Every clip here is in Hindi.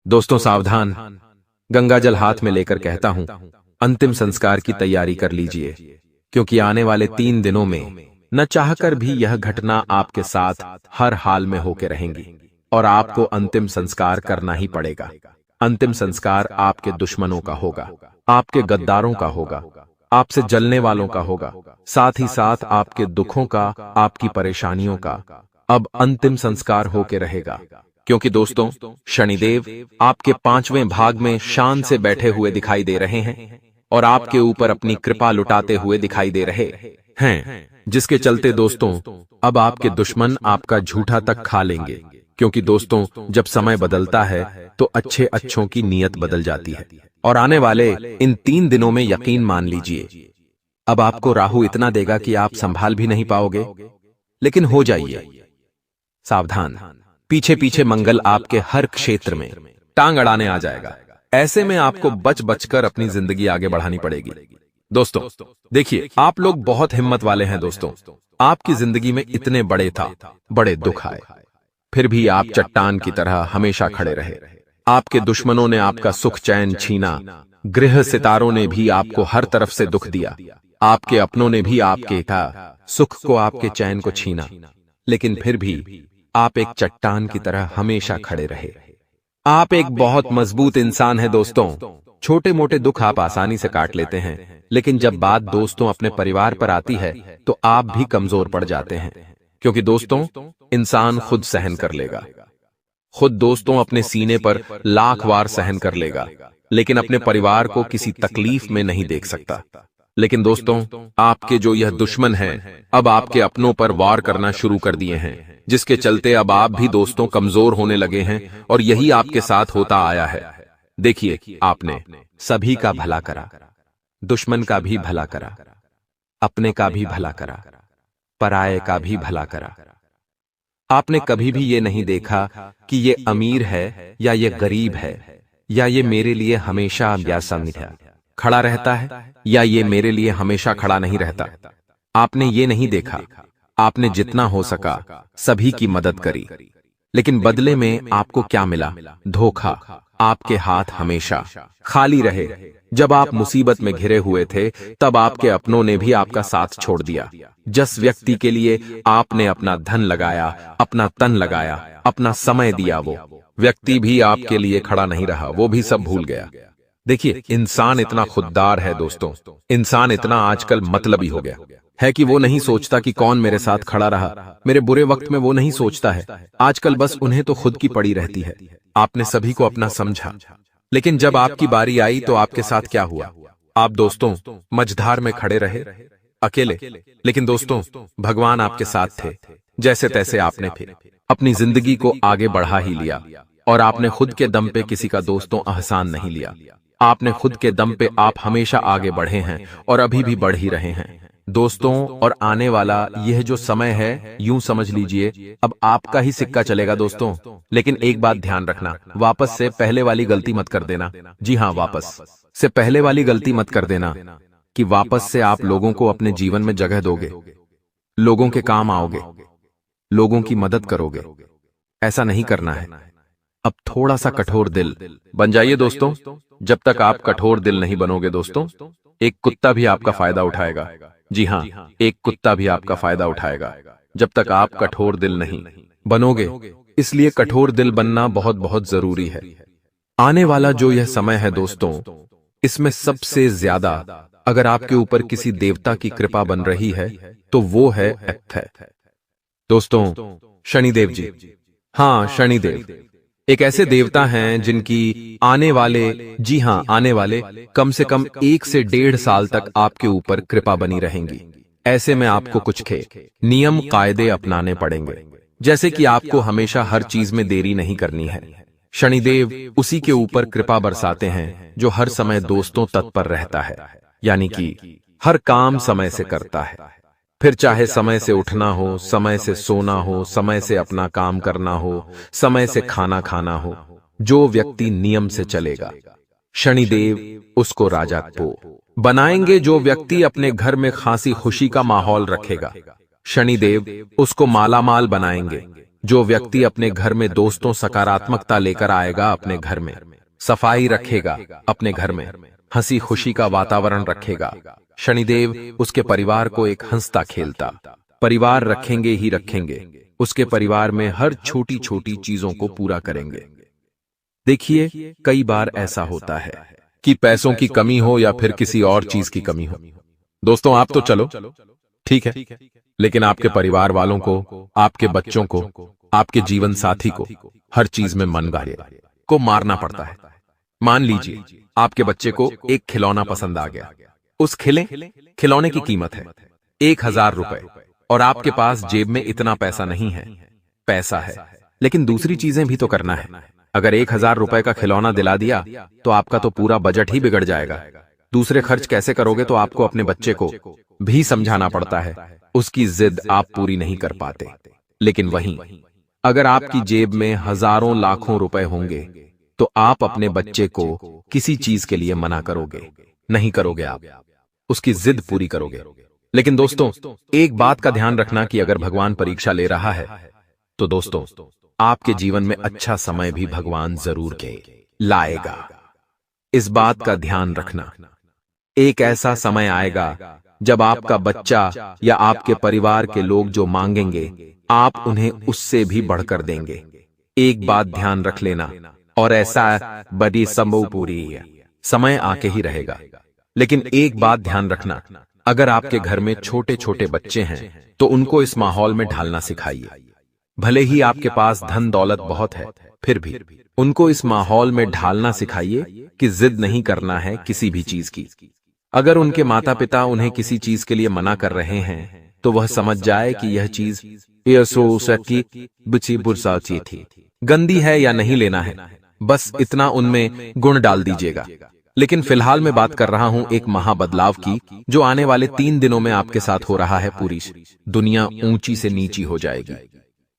दोस्तों सावधान, गंगा जल हाथ में लेकर कहता हूं, अंतिम संस्कार की तैयारी कर लीजिए, क्योंकि आने वाले 3 दिनों में न चाहकर भी यह घटना आपके साथ हर हाल में होके रहेंगी और आपको अंतिम संस्कार करना ही पड़ेगा। अंतिम संस्कार आपके दुश्मनों का होगा, आपके गद्दारों का होगा, आपसे जलने वालों का होगा, साथ ही साथ आपके दुखों का, आपकी परेशानियों का अब अंतिम संस्कार होके रहेगा। क्योंकि दोस्तों, शनिदेव आपके 5वें भाग में शान से बैठे हुए दिखाई दे रहे हैं और आपके ऊपर अपनी कृपा लुटाते हुए दिखाई दे रहे हैं, जिसके चलते दोस्तों अब आपके दुश्मन आपका झूठा तक खा लेंगे। क्योंकि दोस्तों, जब समय बदलता है तो अच्छे अच्छों की नीयत बदल जाती है और आने वाले इन 3 दिनों में यकीन मान लीजिए, अब आपको राहु इतना देगा कि आप संभाल भी नहीं पाओगे। लेकिन हो जाइए सावधान, पीछे पीछे मंगल आपके हर क्षेत्र में टांग अड़ाने आ जाएगा। ऐसे में आपको बच बचकर अपनी जिंदगी आगे बढ़ानी पड़ेगी। दोस्तों देखिए, आप लोग बहुत हिम्मत वाले हैं। दोस्तों, आपकी जिंदगी में इतने बड़े दुख आए, फिर भी आप चट्टान की तरह हमेशा खड़े रहे। आपके दुश्मनों ने आपका सुख चैन छीना, गृह सितारों ने भी आपको हर तरफ से दुख दिया, आपके अपनों ने भी आपके सुख को, आपके चैन को छीना, लेकिन फिर भी आप एक चट्टान की तरह हमेशा खड़े रहे। आप एक बहुत मजबूत इंसान हैं दोस्तों। छोटे मोटे दुख आप आसानी से काट लेते हैं, लेकिन जब बात दोस्तों अपने परिवार पर आती है तो आप भी कमजोर पड़ जाते हैं। क्योंकि दोस्तों, इंसान खुद सहन कर लेगा, खुद दोस्तों अपने सीने पर लाख वार सहन कर लेगा, लेकिन अपने परिवार को किसी तकलीफ में नहीं देख सकता। लेकिन दोस्तों, आपके जो यह दुश्मन हैं अब आपके अपनों पर वार करना शुरू कर दिए हैं, जिसके चलते अब आप भी दोस्तों कमजोर होने लगे हैं और यही आपके साथ होता आया है। देखिए, आपने सभी का भला करा, दुश्मन का भी भला करा, अपने का भी भला करा, पराये का भी भला करा। आपने कभी भी ये नहीं देखा कि ये अमीर है या ये गरीब है, या ये मेरे लिए हमेशा व्यासा मीठा खड़ा रहता है, या ये मेरे लिए हमेशा खड़ा नहीं रहता। आपने ये नहीं देखा। आपने जितना हो सका सभी की मदद करी, लेकिन बदले में आपको क्या मिला? धोखा। आपके हाथ हमेशा खाली रहे। जब आप मुसीबत में घिरे हुए थे तब आपके अपनों ने भी आपका साथ छोड़ दिया। जिस व्यक्ति के लिए आपने अपना धन लगाया, अपना तन लगाया, अपना समय दिया, वो व्यक्ति भी आपके लिए खड़ा नहीं रहा, वो भी सब भूल गया। देखिए, इंसान इतना खुददार है दोस्तों, इंसान इतना आजकल मतलबी हो गया है कि वो नहीं सोचता कि कौन मेरे साथ खड़ा रहा, मेरे बुरे वक्त में वो नहीं सोचता है। आजकल बस उन्हें तो खुद की पड़ी रहती है। आपने सभी को अपना समझा, लेकिन जब आपकी बारी आई तो आपके साथ क्या हुआ? आप दोस्तों मझधार में खड़े रहे अकेले, लेकिन दोस्तों भगवान आपके साथ थे। जैसे तैसे आपने फिर अपनी जिंदगी को आगे बढ़ा ही लिया और आपने खुद के दम पे किसी का दोस्तों एहसान नहीं लिया। आपने खुद के दम पे आप हमेशा आगे बढ़े हैं और अभी भी बढ़ ही रहे हैं दोस्तों। और आने वाला यह जो समय है, यूं समझ लीजिए अब आपका ही सिक्का चलेगा दोस्तों। लेकिन एक बात ध्यान रखना, वापस से पहले वाली गलती मत कर देना। जी हाँ, वापस से पहले वाली गलती मत कर देना कि वापस से आप लोगों को अपने जीवन में जगह दोगे, लोगों के काम आओगे, लोगों की मदद करोगे। ऐसा नहीं करना है। अब थोड़ा सा कठोर दिल बन जाइए दोस्तों। जब तक आप कठोर दिल नहीं बनोगे दोस्तों, एक कुत्ता भी आपका फायदा उठाएगा। जी हाँ, एक कुत्ता भी आपका फायदा उठाएगा जब तक आप कठोर दिल नहीं बनोगे। इसलिए कठोर दिल बनना बहुत बहुत जरूरी है। आने वाला जो यह समय है दोस्तों, इसमें सबसे ज्यादा अगर आपके ऊपर किसी देवता की कृपा बन रही है तो वो है दोस्तों शनिदेव जी। हाँ, शनिदेव एक ऐसे देवता हैं जिनकी आने वाले, जी हाँ आने वाले कम से कम 1 से 1.5 साल तक आपके ऊपर कृपा बनी रहेंगी। ऐसे में आपको कुछ नियम कायदे अपनाने पड़ेंगे, जैसे कि आपको हमेशा हर चीज में देरी नहीं करनी है। शनिदेव उसी के ऊपर कृपा बरसाते हैं जो हर समय दोस्तों तत्पर रहता है, यानी कि हर काम समय से करता है। फिर चाहे समय से उठना हो, समय से सोना हो, समय से अपना काम करना हो, समय से खाना खाना हो, जो व्यक्ति नियम से चलेगा शनिदेव उसको राजा को बनाएंगे। जो व्यक्ति अपने घर में खासी खुशी का माहौल रखेगा शनिदेव उसको मालामाल बनाएंगे। जो व्यक्ति अपने घर में दोस्तों सकारात्मकता लेकर आएगा, अपने घर में सफाई रखेगा, अपने घर में हंसी खुशी का वातावरण रखेगा, शनिदेव उसके परिवार को एक हंसता खेलता परिवार रखेंगे ही रखेंगे। उसके परिवार में हर छोटी छोटी चीजों को पूरा करेंगे। देखिए, कई बार ऐसा होता है कि पैसों की कमी हो या फिर किसी और चीज की कमी हो। दोस्तों, आप तो चलो ठीक है, लेकिन आपके परिवार वालों को, आपके बच्चों को, आपके जीवन साथी को हर चीज में मनगाड़े को मारना पड़ता है। मान लीजिए आपके बच्चे को एक खिलौना पसंद आ गया। उस खिलौने की कीमत है 1000 रुपए और आपके पास जेब में इतना पैसा नहीं है। पैसा है, लेकिन दूसरी चीजें भी तो करना है। अगर 1000 रुपए का खिलौना दिला दिया तो आपका तो पूरा बजट ही बिगड़ जाएगा। दूसरे खर्च कैसे करोगे, तो आपको अपने बच्चे को भी समझाना पड़ता है। उसकी जिद आप पूरी नहीं कर पाते। लेकिन वहीं अगर आपकी जेब में हजारों लाखों रुपए होंगे तो आप अपने बच्चे को किसी चीज के लिए मना करोगे नहीं करोगे, आप उसकी जिद पूरी करोगे। लेकिन दोस्तों, एक बात का ध्यान रखना कि अगर भगवान परीक्षा ले रहा है तो दोस्तों, आपके जीवन में अच्छा समय भी भगवान जरूर के लाएगा। इस बात का ध्यान रखना। एक ऐसा समय आएगा जब आपका बच्चा या आपके परिवार के लोग जो मांगेंगे, आप उन्हें उससे भी बढ़कर देंगे। एक बात ध्यान रख लेना, और ऐसा बड़ी संभव पूरी है समय आके ही रहेगा। लेकिन एक बात ध्यान रखना, अगर आपके घर में छोटे छोटे बच्चे हैं तो उनको इस माहौल में ढालना सिखाइए। भले ही आपके पास धन दौलत बहुत है, फिर भी उनको इस माहौल में ढालना सिखाइए कि जिद नहीं करना है किसी भी चीज की। अगर उनके माता पिता उन्हें किसी चीज के लिए मना कर रहे हैं तो वह समझ जाए कि यह चीज थी, गंदी है या नहीं लेना है। बस इतना उनमें गुण डाल दीजिएगा। लेकिन फिलहाल मैं बात कर रहा हूं एक महाबदलाव की, जो आने वाले 3 दिनों में आपके साथ हो रहा है। पूरी दुनिया ऊंची से नीची हो जाएगी।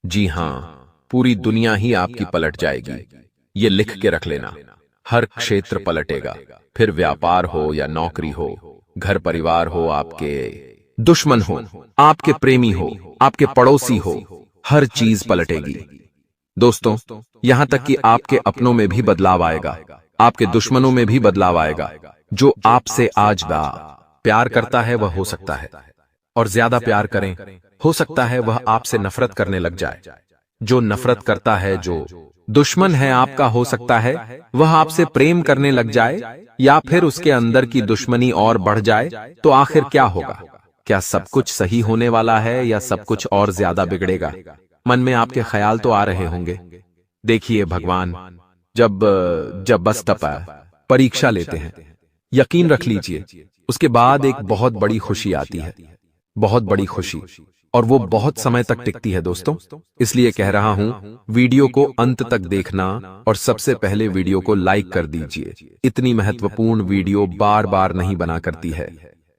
जी हां, पूरी दुनिया ही आपकी पलट जाएगी। ये लिख के रख लेना। हर क्षेत्र पलटेगा, फिर व्यापार हो या नौकरी हो, घर परिवार हो, आपके दुश्मन हो, आपके प्रेमी हो, आपके पड़ोसी हो, हर चीज पलटेगी। दोस्तों, यहां तक कि आपके अपनों में भी बदलाव आएगा, आपके दुश्मनों में भी बदलाव आएगा। जो आपसे आज प्यार करता है वह हो सकता है और ज्यादा प्यार करें, हो सकता है वह आपसे नफरत करने लग जाए। जो नफरत करता है, जो दुश्मन है आपका, हो सकता है वह आपसे प्रेम करने लग जाए, या फिर उसके अंदर की दुश्मनी और बढ़ जाए। तो आखिर क्या होगा? क्या सब कुछ सही होने वाला है या सब कुछ और ज्यादा बिगड़ेगा? मन में आपके ख्याल तो आ रहे होंगे। देखिए, भगवान जब बस परीक्षा लेते हैं, यकीन रख लीजिए उसके बाद एक बहुत बड़ी खुशी आती है, बहुत बड़ी खुशी, और वो बहुत समय तक टिकती है। दोस्तों, इसलिए कह रहा हूं, वीडियो को अंत तक देखना और सबसे पहले वीडियो को लाइक कर दीजिए। इतनी महत्वपूर्ण वीडियो बार बार नहीं बना करती है।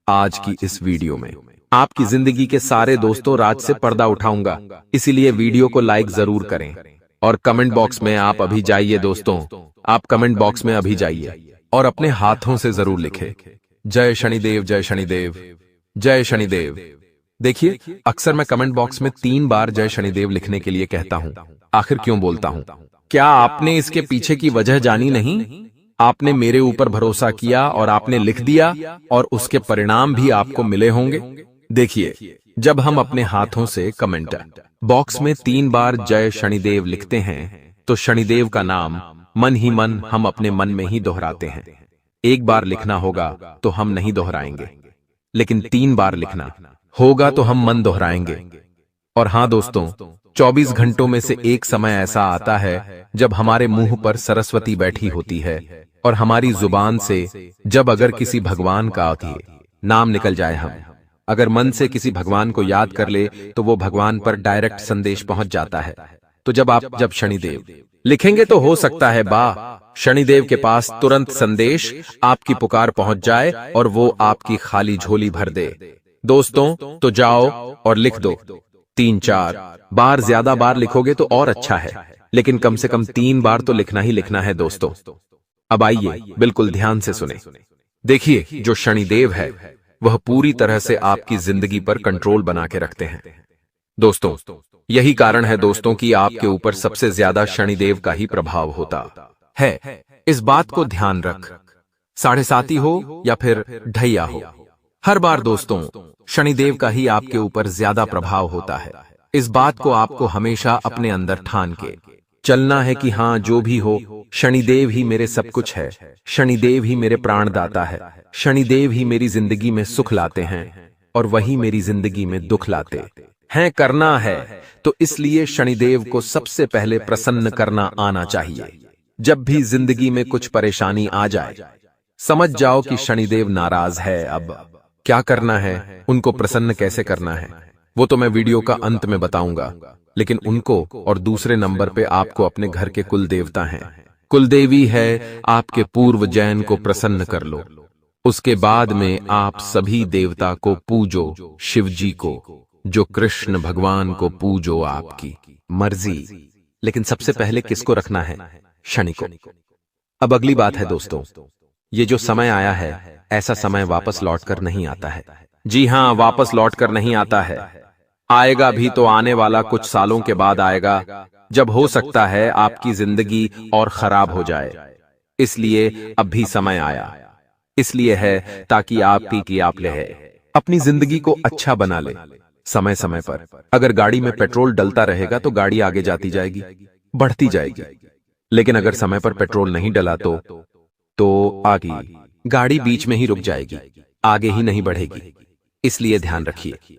आज की इस वीडियो में आपकी जिंदगी के सारे दोस्तों राज से पर्दा उठाऊंगा, इसीलिए वीडियो को लाइक जरूर करें और कमेंट बॉक्स में आप अभी जाइए। दोस्तों, आप कमेंट बॉक्स में अभी जाइए और अपने हाथों से जरूर लिखें, जय शनिदेव, जय शनिदेव, जय शनिदेव। देखिए, अक्सर मैं कमेंट बॉक्स में 3 बार जय शनिदेव लिखने के लिए कहता हूं। आखिर क्यों बोलता हूं? क्या आपने इसके पीछे की वजह जानी नहीं? आपने मेरे ऊपर भरोसा किया और आपने लिख दिया, और उसके परिणाम भी आपको मिले होंगे। देखिए, जब हम अपने हाथों से कमेंट बॉक्स में 3 बार जय शनिदेव लिखते हैं तो शनिदेव का नाम मन ही मन हम अपने मन में ही दोहराते हैं। एक बार लिखना होगा तो हम नहीं दोहराएंगे, लेकिन 3 बार लिखना होगा तो हम मन दोहराएंगे। और हां दोस्तों, 24 घंटों में से एक समय ऐसा आता है जब हमारे मुंह पर सरस्वती बैठी होती है और हमारी जुबान से जब अगर किसी भगवान का नाम निकल जाए, हम अगर मन से किसी भगवान को याद कर ले तो वो भगवान पर डायरेक्ट संदेश पहुंच जाता है। तो जब शनिदेव लिखेंगे तो हो सकता है शनिदेव के पास तुरंत संदेश, आपकी पुकार पहुंच जाए और वो आपकी खाली झोली भर दे। दोस्तों, तो जाओ और लिख दो 3-4 बार। ज्यादा बार लिखोगे तो और अच्छा है, लेकिन कम से कम 3 बार तो लिखना ही लिखना है। दोस्तों, अब आइए बिल्कुल ध्यान से सुने। देखिए, जो शनिदेव है वह पूरी तरह से आपकी जिंदगी पर कंट्रोल बना के रखते हैं। दोस्तों, यही कारण है दोस्तों कि आपके ऊपर सबसे ज्यादा शनिदेव का ही प्रभाव होता है। इस बात को ध्यान रख, 7.5 हो या फिर ढैया हो, हर बार दोस्तों शनिदेव का ही आपके ऊपर ज्यादा प्रभाव होता है। इस बात को आपको हमेशा अपने अंदर ठान के चलना है कि हाँ, जो भी हो, शनिदेव ही मेरे सब कुछ है, शनिदेव ही मेरे प्राणदाता है, शनिदेव ही मेरी जिंदगी में सुख लाते हैं और वही मेरी जिंदगी में दुख लाते हैं। करना है तो इसलिए शनिदेव को सबसे पहले प्रसन्न करना आना चाहिए। जब भी जिंदगी में कुछ परेशानी आ जाए, समझ जाओ कि शनिदेव नाराज है। अब क्या करना है, उनको प्रसन्न कैसे करना है, वो तो मैं वीडियो का अंत में बताऊंगा। लेकिन उनको और दूसरे नंबर पे आपको अपने घर के कुल देवता हैं, कुलदेवी है, आपके पूर्व जैन को प्रसन्न कर लो। उसके बाद में आप सभी देवता को पूजो, शिव जी को, जो कृष्ण भगवान को पूजो, आपकी मर्जी। लेकिन सबसे पहले किसको रखना है? शनि को। अब अगली बात है दोस्तों, ये जो समय आया है, ऐसा समय वापस लौटकर नहीं आता है। जी हां, वापस लौटकर नहीं आता है। आएगा भी तो आने वाला कुछ सालों के बाद आएगा, जब हो सकता है आपकी जिंदगी और खराब हो जाए। इसलिए अब भी समय आया, इसलिए है ताकि आप ले अपनी जिंदगी को अच्छा बना ले। समय समय पर अगर गाड़ी में पेट्रोल डलता रहेगा तो गाड़ी आगे जाती जाएगी, बढ़ती जाएगी। लेकिन अगर समय पर पेट्रोल नहीं डला तो आगे गाड़ी बीच में ही रुक जाएगी, आगे ही नहीं बढ़ेगी। इसलिए ध्यान रखिए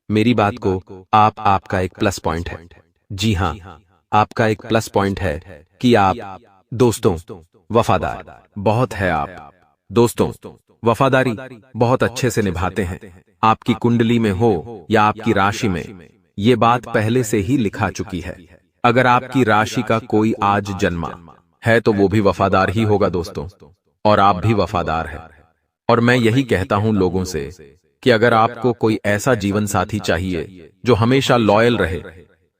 मेरी बात को। आपका एक प्लस पॉइंट है। जी हां, आपका एक प्लस पॉइंट है कि आप दोस्तों वफादार बहुत है। आप दोस्तों वफादारी बहुत अच्छे से निभाते हैं। आपकी कुंडली में हो या आपकी राशि में, ये बात पहले से ही लिखा चुकी है। अगर आपकी राशि का कोई आज जन्मा है तो वो भी वफादार ही होगा दोस्तों, और आप भी वफादार हैं। और मैं यही कहता हूं लोगों से कि अगर आपको कोई ऐसा जीवन साथी चाहिए जो हमेशा लॉयल रहे,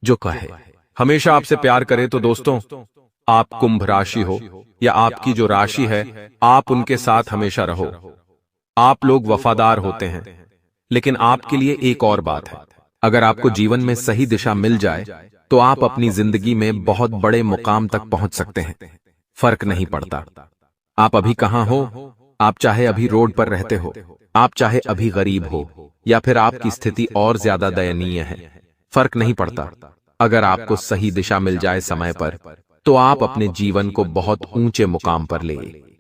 जो कहे हमेशा आपसे प्यार करे, तो दोस्तों आप कुंभ राशि हो या आपकी जो राशि है, आप उनके साथ हमेशा रहो। आप लोग वफादार होते हैं। लेकिन आपके लिए एक और बात है, अगर आपको जीवन में सही दिशा मिल जाए तो आप अपनी जिंदगी में बहुत बड़े मुकाम तक पहुंच सकते हैं। फर्क नहीं पड़ता आप अभी कहां हो, आप चाहे अभी रोड पर रहते हो, आप चाहे अभी गरीब हो या फिर आपकी स्थिति और ज्यादा दयनीय है, फर्क नहीं पड़ता। अगर आपको सही दिशा मिल जाए समय पर, तो आप अपने जीवन को बहुत ऊंचे मुकाम पर ले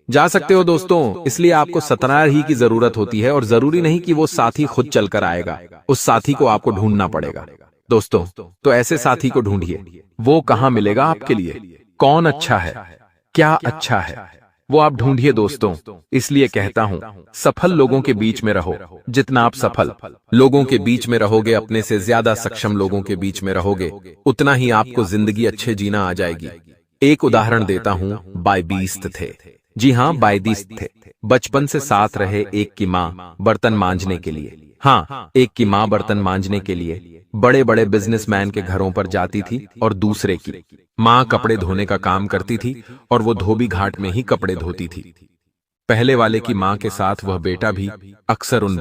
जा सकते हो दोस्तों। इसलिए आपको सतनार ही की जरूरत होती है, और जरूरी नहीं कि वो साथी खुद चलकर आएगा, उस साथी को आपको ढूंढना पड़ेगा दोस्तों। तो ऐसे साथी को ढूंढिए। वो कहां मिलेगा आपके लिए, कौन अच्छा है, क्या अच्छा है, वो आप ढूंढिए दोस्तों। इसलिए कहता हूं, सफल लोगों के बीच में रहो। जितना आप सफल लोगों के बीच में रहोगे, अपने से ज्यादा सक्षम लोगों के बीच में रहोगे, उतना ही आपको जिंदगी अच्छे जीना आ जाएगी। एक उदाहरण देता हूं, बायबीस्त थे। जी हां, बायदीस्त थे। बचपन से साथ रहे। एक की मां बर्तन मांजने के लिए, हाँ, एक की मां बर्तन मांजने के लिए बड़े बड़े बिजनेसमैन के घरों पर जाती थी, और दूसरे की मां कपड़े धोने का काम करती थी और वो धोबी घाट में ही कपड़े धोती थी। पहले वाले की मां के साथ वह बेटा भी अक्सर उन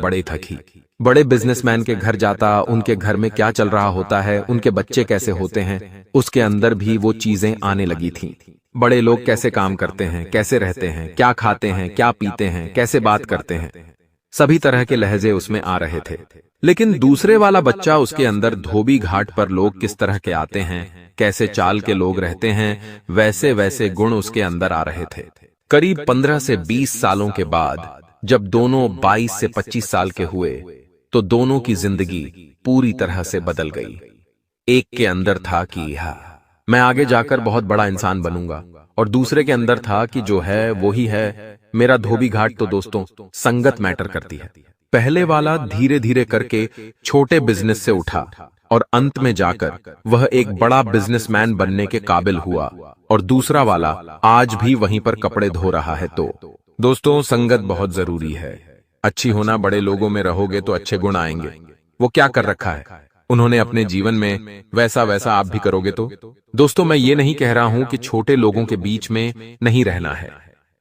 बड़े बिजनेसमैन के घर जाता। उनके घर में क्या चल रहा होता है, उनके बच्चे कैसे होते हैं, उसके अंदर भी वो चीजें आने लगी थीं। बड़े लोग कैसे काम करते हैं, कैसे रहते हैं, क्या खाते हैं, क्या पीते हैं, कैसे बात करते हैं, सभी तरह के लहजे उसमें आ रहे थे। लेकिन दूसरे वाला बच्चा, उसके अंदर धोबी घाट पर लोग किस तरह के आते हैं, कैसे चाल के लोग रहते हैं, वैसे वैसे गुण उसके अंदर आ रहे थे। करीब 15 से 20 सालों के बाद जब दोनों 22 से 25 साल के हुए, तो दोनों की जिंदगी पूरी तरह से बदल गई। एक के अंदर था कि मैं आगे जाकर बहुत बड़ा इंसान बनूंगा, और दूसरे के अंदर था कि जो है वो ही है, मेरा धोबी घाट। तो दोस्तों संगत मैटर करती है। पहले वाला धीरे धीरे करके छोटे बिजनेस से उठा और अंत में जाकर वह एक बड़ा बिजनेसमैन बनने के काबिल हुआ, और दूसरा वाला आज भी वहीं पर कपड़े धो रहा है। तो दोस्तों संगत बहुत जरूरी है। अच्छी होना, बड़े लोगों में रहोगे तो अच्छे गुण आएंगे। वो क्या कर रखा है उन्होंने अपने जीवन में, वैसा वैसा आप भी करोगे। तो दोस्तों मैं ये नहीं कह रहा हूं कि छोटे लोगों के बीच में नहीं रहना है।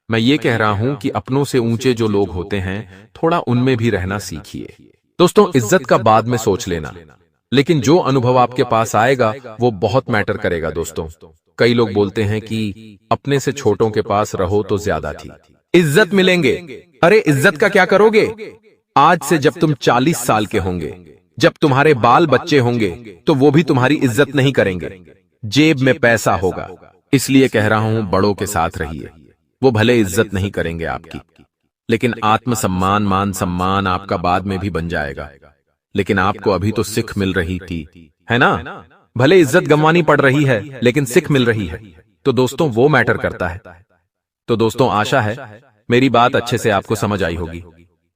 मैं ये कह रहा हूं कि अपनों से ऊंचे जो लोग होते हैं, थोड़ा उनमें भी रहना सीखिए। दोस्तों इज्जत का बाद में सोच लेना, लेकिन जो अनुभव आपके पास आएगा वो बहुत मैटर करेगा दोस्तों। कई लोग बोलते हैं कि अपने से छोटों के पास रहो तो ज्यादा थी इज्जत मिलेंगे। अरे इज्जत का क्या करोगे? आज से जब तुम 40 साल के होंगे, जब तुम्हारे बाल बच्चे होंगे, तो वो भी तुम्हारी इज्जत नहीं करेंगे। जेब में पैसा होगा, इसलिए कह रहा हूं बड़ों के साथ रहिए। वो भले इज्जत नहीं करेंगे आपकी, लेकिन आत्मसम्मान मान सम्मान आपका बाद में भी बन जाएगा। लेकिन आपको अभी तो सिख मिल रही थी, है ना? भले इज्जत गंवानी पड़ रही है, लेकिन सिख मिल रही है। तो दोस्तों वो मैटर करता है। तो दोस्तों आशा है मेरी बात अच्छे से आपको समझ आई होगी।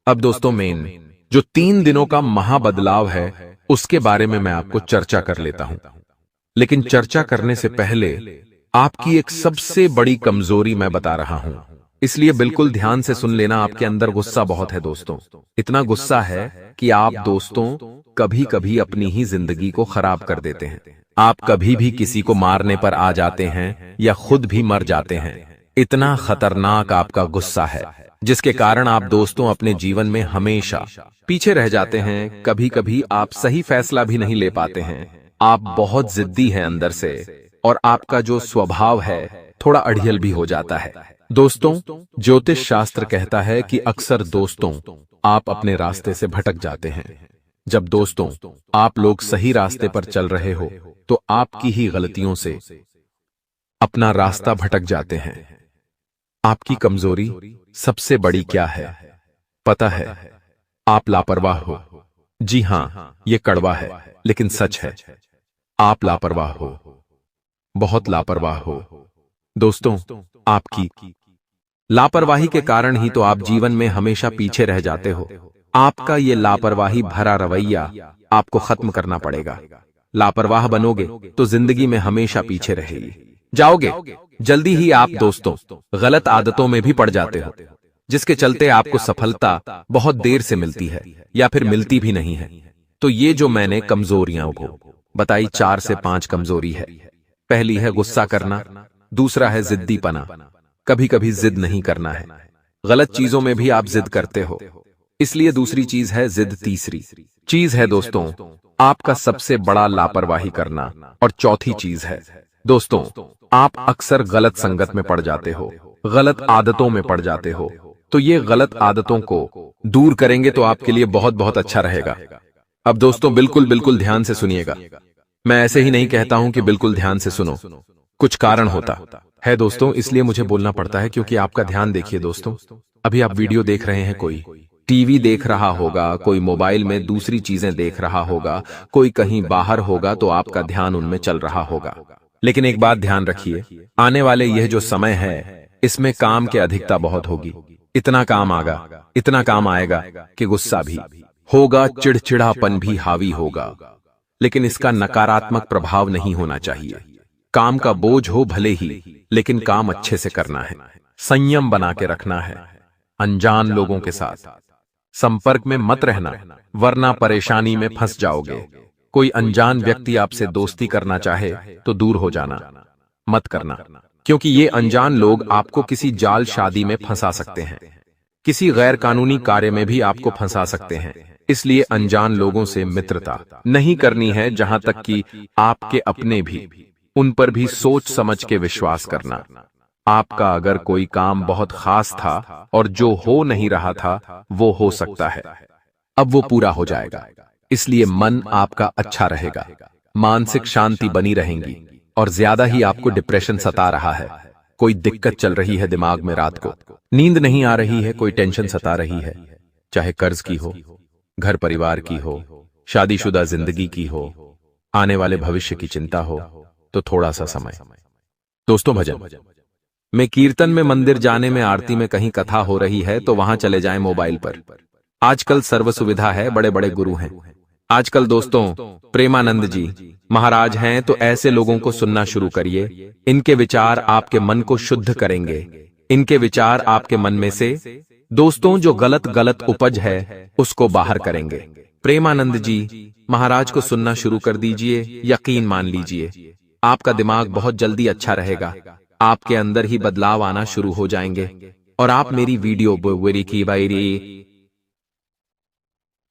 अब दोस्तों मेन जो 3 दिनों का महाबदलाव है उसके बारे में मैं आपको चर्चा कर लेता हूं। लेकिन चर्चा करने से पहले आपकी एक सबसे बड़ी कमजोरी मैं बता रहा हूं, इसलिए बिल्कुल ध्यान से सुन लेना। आपके अंदर गुस्सा बहुत है दोस्तों, इतना गुस्सा है कि आप दोस्तों कभी कभी अपनी ही जिंदगी को खराब कर देते हैं। आप कभी भी किसी को मारने पर आ जाते हैं या खुद भी मर जाते हैं। इतना खतरनाक आपका गुस्सा है, जिसके कारण आप दोस्तों अपने जीवन में हमेशा पीछे रह जाते हैं। कभी कभी आप सही फैसला भी नहीं ले पाते हैं। आप बहुत जिद्दी हैं अंदर से, और आपका जो स्वभाव है थोड़ा अड़ियल भी हो जाता है। दोस्तों ज्योतिष शास्त्र कहता है कि अक्सर दोस्तों आप अपने रास्ते से भटक जाते हैं। जब दोस्तों आप लोग सही रास्ते पर चल रहे हो तो आपकी ही गलतियों से अपना रास्ता भटक जाते हैं। आपकी कमजोरी सबसे बड़ी क्या है पता है? आप लापरवाह हो। जी हां, ये कड़वा है लेकिन सच है। आप लापरवाह हो, बहुत लापरवाह हो। दोस्तों आपकी लापरवाही के कारण ही तो आप जीवन में हमेशा पीछे रह जाते हो। आपका ये लापरवाही भरा रवैया आपको खत्म करना पड़ेगा। लापरवाह बनोगे तो जिंदगी में हमेशा पीछे रहेगी जाओगे। जल्दी ही आप दोस्तों गलत आदतों में भी पड़ जाते हो, जिसके चलते आपको सफलता बहुत देर से मिलती है या फिर मिलती भी नहीं है। तो ये जो मैंने कमजोरियां को बताई, 4 से 5 कमजोरी है। पहली है गुस्सा करना, दूसरा है जिद्दीपना, कभी कभी जिद नहीं करना है। गलत चीजों में भी आप जिद करते हो, इसलिए दूसरी चीज है जिद। तीसरी चीज है दोस्तों आपका सबसे बड़ा लापरवाही करना। और चौथी चीज है दोस्तों आप अक्सर गलत संगत में पड़ जाते हो, गलत आदतों में पड़ जाते हो। तो ये गलत आदतों को दूर करेंगे तो आपके लिए बहुत बहुत अच्छा रहेगा। अब दोस्तों बिल्कुल बिल्कुल ध्यान से सुनिएगा। मैं ऐसे ही नहीं कहता हूं कि बिल्कुल ध्यान से सुनो, कुछ कारण होता है दोस्तों, इसलिए मुझे बोलना पड़ता है। क्योंकि आपका ध्यान देखिए दोस्तों, अभी आप वीडियो देख रहे हैं, कोई टीवी देख रहा होगा, कोई मोबाइल में दूसरी चीजें देख रहा होगा, कोई कहीं बाहर होगा, तो आपका ध्यान उनमें चल रहा होगा। लेकिन एक बात ध्यान रखिए, आने वाले यह जो समय है इसमें काम की अधिकता बहुत होगी। इतना काम आएगा कि गुस्सा भी होगा, चिड़चिड़ापन भी हावी होगा। लेकिन इसका नकारात्मक प्रभाव नहीं होना चाहिए। काम का बोझ हो भले ही, लेकिन काम अच्छे से करना है, संयम बना के रखना है। अनजान लोगों के साथ संपर्क में मत रहना, वरना परेशानी में फंस जाओगे। कोई अनजान व्यक्ति आपसे दोस्ती करना चाहे तो दूर हो जाना, मत करना, क्योंकि ये अनजान लोग आपको किसी जाल शादी में फंसा सकते हैं, किसी गैर कानूनी कार्य में भी आपको फंसा सकते हैं। इसलिए अनजान लोगों से मित्रता नहीं करनी है। जहां तक कि आपके अपने भी, उन पर भी सोच समझ के विश्वास करना। आपका अगर कोई काम बहुत खास था और जो हो नहीं रहा था वो हो सकता है अब वो पूरा हो जाएगा, इसलिए मन आपका अच्छा रहेगा, मानसिक शांति बनी रहेगी। और ज्यादा ही आपको डिप्रेशन सता रहा है, कोई दिक्कत चल रही है दिमाग में, रात को नींद नहीं आ रही है, कोई टेंशन सता रही है, चाहे कर्ज की हो, घर परिवार की हो, शादीशुदा जिंदगी की हो, आने वाले भविष्य की चिंता हो, तो थोड़ा सा समय दोस्तों भजन में, कीर्तन में, मंदिर जाने में, आरती में, कहीं कथा हो रही है तो वहां चले जाएं मोबाइल पर। आजकल सर्व सुविधा है, बड़े बड़े गुरु हैं। आजकल दोस्तों प्रेमानंद जी महाराज हैं, तो ऐसे लोगों को सुनना शुरू करिए। इनके विचार आपके मन को शुद्ध करेंगे। इनके विचार आपके मन में से दोस्तों जो गलत उपज है उसको बाहर करेंगे। प्रेमानंद जी महाराज को सुनना शुरू कर दीजिए, यकीन मान लीजिए आपका दिमाग बहुत जल्दी अच्छा रहेगा, आपके अंदर ही बदलाव आना शुरू हो जाएंगे। और आप मेरी वीडियो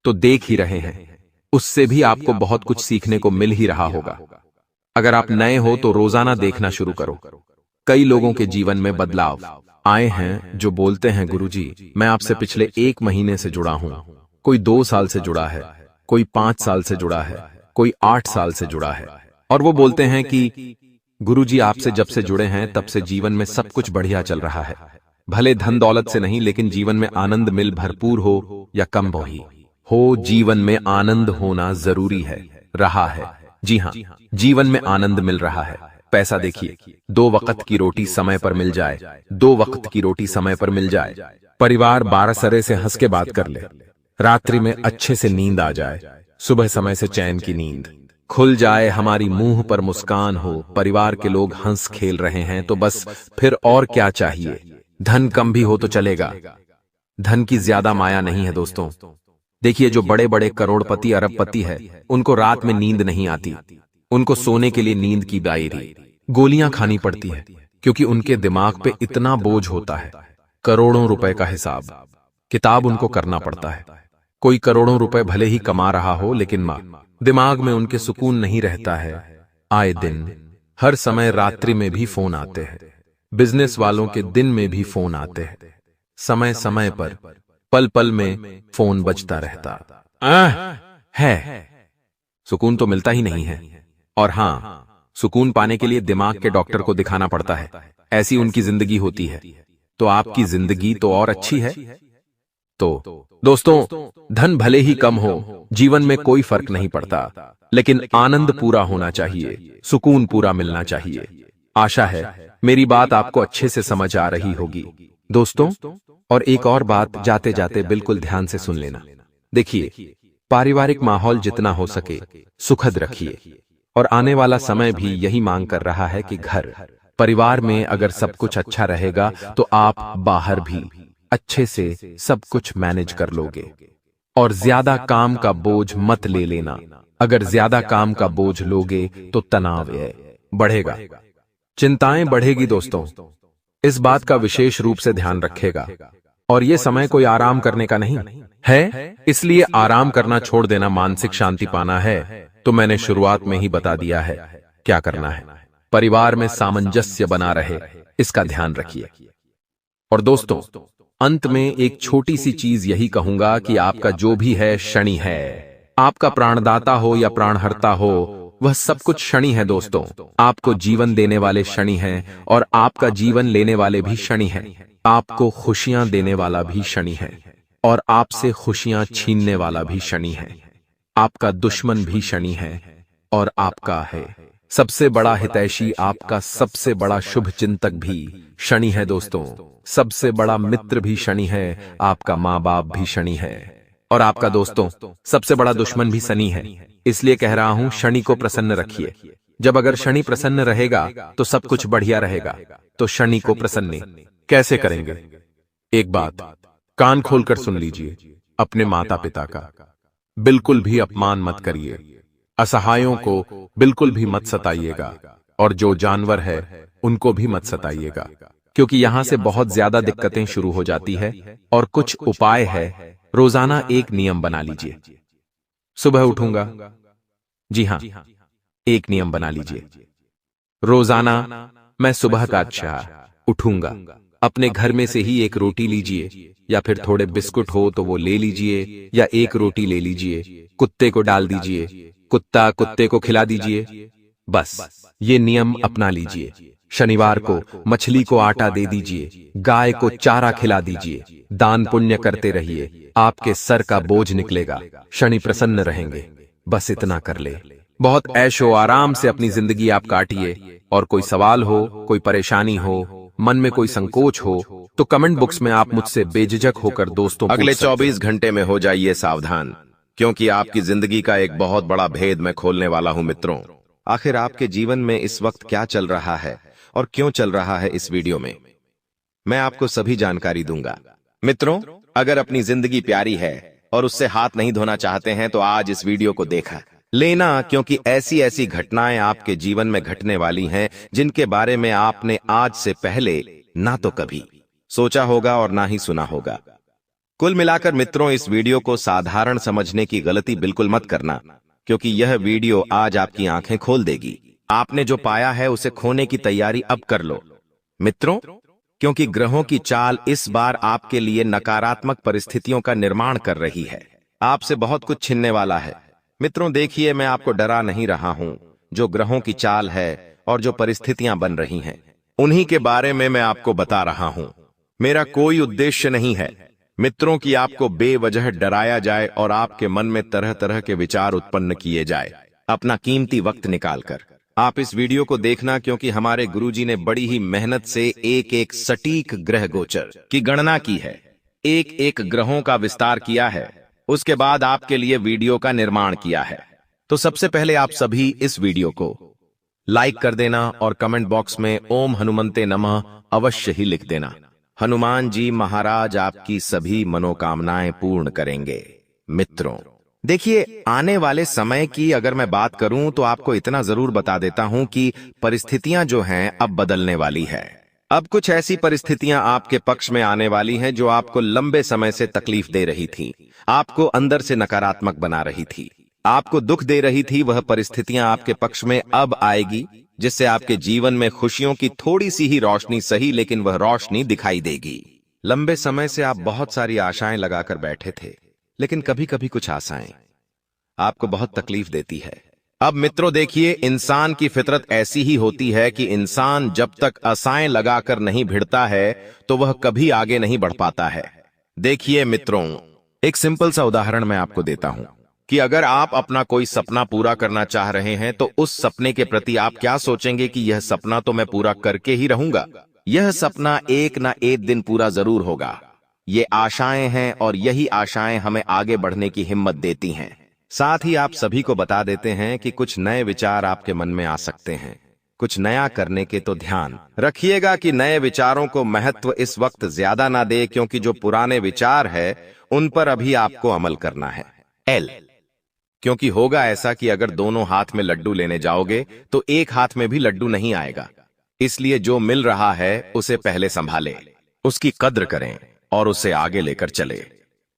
तो देख ही रहे हैं, उससे भी आपको बहुत कुछ सीखने को मिल ही रहा होगा। अगर आप नए हो तो रोजाना देखना शुरू करो। कई लोगों के जीवन में बदलाव आए हैं जो बोलते हैं, गुरुजी मैं आपसे पिछले 1 महीने से जुड़ा हूं। कोई 2 साल से जुड़ा है, कोई 5 साल से जुड़ा है, कोई 8 साल से जुड़ा है। और वो बोलते हैं कि गुरुजी आपसे जब से जुड़े हैं तब से जीवन में सब कुछ बढ़िया चल रहा है। भले धन दौलत से नहीं, लेकिन जीवन में आनंद मिल भरपूर हो या कम हो, जीवन में आनंद होना जरूरी है, रहा है। जी हाँ, जीवन में आनंद मिल रहा है। पैसा देखिए, 2 वक्त की रोटी समय पर मिल जाए, 2 वक्त की रोटी समय पर मिल जाए, परिवार 12 सरे से हंस के बात कर ले, रात्रि में अच्छे से नींद आ जाए, सुबह समय से चैन की नींद खुल जाए, हमारी मुंह पर मुस्कान हो, परिवार के लोग हंस खेल रहे हैं तो बस फिर और क्या चाहिए। धन कम भी हो तो चलेगा, धन की ज्यादा माया नहीं है दोस्तों। देखिए जो बड़े बड़े करोड़पति अरबपति है, उनको रात में नींद नहीं आती, उनको सोने के लिए नींद की डायरी गोलियां खानी पड़ती है, क्योंकि उनके दिमाग पे इतना बोझ होता है। करोड़ों रुपए का हिसाब किताब उनको करना पड़ता है। कोई करोड़ों रुपए भले ही कमा रहा हो, लेकिन दिमाग में उनके सुकून नहीं रहता है। आए दिन हर समय रात्रि में भी फोन आते हैं, बिजनेस वालों के दिन में भी फोन आते हैं, समय समय पर पल पल में फोन बजता रहता है। सुकून तो मिलता ही नहीं है। और हां, सुकून पाने के लिए दिमाग के डॉक्टर को दिखाना पड़ता है, ऐसी उनकी जिंदगी होती है। तो आपकी जिंदगी तो और अच्छी है। तो दोस्तों, धन भले ही कम हो, जीवन में कोई फर्क नहीं पड़ता, लेकिन आनंद पूरा होना चाहिए, सुकून पूरा मिलना चाहिए। आशा है मेरी बात आपको अच्छे से समझ आ रही होगी दोस्तों। और एक और बात जाते जाते बिल्कुल ध्यान से सुन लेना। देखिए, पारिवारिक माहौल जितना हो सके सुखद रखिए, और आने वाला समय भी यही मांग कर रहा है कि घर परिवार में अगर सब कुछ अच्छा रहेगा तो आप बाहर भी अच्छे से सब कुछ मैनेज कर लोगे। और ज्यादा काम का बोझ मत ले लेना, अगर ज्यादा काम का बोझ लोगे तो तनाव बढ़ेगा, चिंताएं बढ़ेगी दोस्तों। इस बात का विशेष रूप से ध्यान रखेगा। और ये समय कोई आराम करने का नहीं है, इसलिए आराम करना छोड़ देना, मानसिक शांति पाना है तो मैंने शुरुआत में ही बता दिया है क्या करना है। परिवार में सामंजस्य बना रहे, इसका ध्यान रखिए। और दोस्तों, अंत में एक छोटी सी चीज यही कहूंगा कि आपका जो भी है क्षणि है। आपका प्राणदाता हो या प्राणहर्ता हो, वह सब कुछ क्षणि है दोस्तों। आपको जीवन देने वाले क्षणि हैं, और आपका जीवन लेने वाले भी क्षणि हैं। आपको खुशियां देने वाला भी क्षणि है, और आपसे खुशियां छीनने वाला भी क्षणि है। आपका दुश्मन भी क्षणि है, और आपका है सबसे बड़ा हितैषी, आपका सबसे बड़ा शुभ चिंतक भी क्षणि है दोस्तों। सबसे बड़ा मित्र भी क्षणि है, आपका माँ बाप भी क्षणि है, और आपका दोस्तों सबसे बड़ा दुश्मन भी शनि है। इसलिए कह रहा हूं, शनि को प्रसन्न रखिए। जब अगर शनि प्रसन्न रहेगा तो सब कुछ बढ़िया रहेगा। तो शनि को प्रसन्न कैसे करेंगे? एक बात कान खोलकर सुन लीजिए, अपने माता पिता का बिल्कुल भी अपमान मत करिए, असहायों को बिल्कुल भी मत सताइएगा, और जो जानवर है उनको भी मत सताइएगा, क्योंकि यहां से बहुत ज्यादा दिक्कतें शुरू हो जाती है। और कुछ उपाय है, रोजाना एक नियम बना लीजिए। सुबह उठूंगा, जी हां, एक नियम बना लीजिए, रोजाना मैं सुबह का उठूंगा, अपने घर में से ही एक रोटी लीजिए, या फिर थोड़े बिस्कुट हो तो वो ले लीजिए, या एक रोटी ले लीजिए, कुत्ते को डाल दीजिए, कुत्ता कुत्ते को खिला दीजिए। बस ये नियम अपना लीजिए। शनिवार को मछली को आटा दे दीजिए, गाय को चारा खिला दीजिए, दान पुण्य करते रहिए, आपके सर का बोझ निकलेगा, शनि प्रसन्न रहेंगे। बस इतना कर ले, बहुत ऐशो आराम से अपनी जिंदगी आप काटिए। और कोई सवाल हो, कोई परेशानी हो, मन में कोई संकोच हो, तो कमेंट बॉक्स में आप मुझसे बेझिझक होकर दोस्तों अगले 24 घंटे में हो जाइए सावधान, क्योंकि आपकी जिंदगी का एक बहुत बड़ा भेद मैं खोलने वाला हूं मित्रों। आखिर आपके जीवन में इस वक्त क्या चल रहा है और क्यों चल रहा है, इस वीडियो में मैं आपको सभी जानकारी दूंगा। मित्रों, अगर अपनी जिंदगी प्यारी है और उससे हाथ नहीं धोना चाहते हैं तो आज इस वीडियो को देखा लेना, क्योंकि ऐसी ऐसी घटनाएं आपके जीवन में घटने वाली हैं जिनके बारे में आपने आज से पहले ना तो कभी सोचा होगा और ना ही सुना होगा। कुल मिलाकर मित्रों, इस वीडियो को साधारण समझने की गलती बिल्कुल मत करना, क्योंकि यह वीडियो आज आपकी आंखें खोल देगी। आपने जो पाया है उसे खोने की तैयारी अब कर लो मित्रों, क्योंकि ग्रहों की चाल इस बार आपके लिए नकारात्मक परिस्थितियों का निर्माण कर रही है। आपसे बहुत कुछ छिनने वाला है। मित्रों देखिए, मैं आपको डरा नहीं रहा हूं। जो ग्रहों की चाल है और जो परिस्थितियां बन रही हैं, उन्हीं के बारे में मैं आपको बता रहा हूं। मेरा कोई उद्देश्य नहीं है मित्रों कि आपको बेवजह डराया जाए और आपके मन में तरह तरह के विचार उत्पन्न किए जाए। अपना कीमती वक्त निकालकर आप इस वीडियो को देखना, क्योंकि हमारे गुरुजी ने बड़ी ही मेहनत से एक एक सटीक ग्रह गोचर की गणना की है, एक एक ग्रहों का विस्तार किया है, उसके बाद आपके लिए वीडियो का निर्माण किया है। तो सबसे पहले आप सभी इस वीडियो को लाइक कर देना और कमेंट बॉक्स में ओम हनुमंते नमः अवश्य ही लिख देना। हनुमान जी महाराज आपकी सभी मनोकामनाएं पूर्ण करेंगे। मित्रों देखिए, आने वाले समय की अगर मैं बात करूं तो आपको इतना जरूर बता देता हूं कि परिस्थितियां जो हैं अब बदलने वाली है। अब कुछ ऐसी परिस्थितियां आपके पक्ष में आने वाली हैं जो आपको लंबे समय से तकलीफ दे रही थी, आपको अंदर से नकारात्मक बना रही थी, आपको दुख दे रही थी। वह परिस्थितियां आपके पक्ष में अब आएगी, जिससे आपके जीवन में खुशियों की थोड़ी सी ही रोशनी सही, लेकिन वह रोशनी दिखाई देगी। लंबे समय से आप बहुत सारी आशाएं लगाकर बैठे थे, लेकिन कभी कभी कुछ आशाएं आपको बहुत तकलीफ देती है। अब मित्रों देखिए, इंसान की फितरत ऐसी ही होती है कि इंसान जब तक आशाएं लगाकर नहीं भिड़ता है तो वह कभी आगे नहीं बढ़ पाता है। देखिए मित्रों, एक सिंपल सा उदाहरण मैं आपको देता हूं कि अगर आप अपना कोई सपना पूरा करना चाह रहे हैं तो उस सपने के प्रति आप क्या सोचेंगे कि यह सपना तो मैं पूरा करके ही रहूंगा, यह सपना एक ना एक दिन पूरा जरूर होगा। ये आशाएं हैं और यही आशाएं हमें आगे बढ़ने की हिम्मत देती हैं। साथ ही आप सभी को बता देते हैं कि कुछ नए विचार आपके मन में आ सकते हैं। कुछ नया करने के तो ध्यान रखिएगा कि नए विचारों को महत्व इस वक्त ज्यादा ना दे, क्योंकि जो पुराने विचार है उन पर अभी आपको अमल करना है। क्योंकि होगा ऐसा कि अगर दोनों हाथ में लड्डू लेने जाओगे तो एक हाथ में भी लड्डू नहीं आएगा। इसलिए जो मिल रहा है उसे पहले संभाले, उसकी कद्र करें और उसे आगे लेकर चले।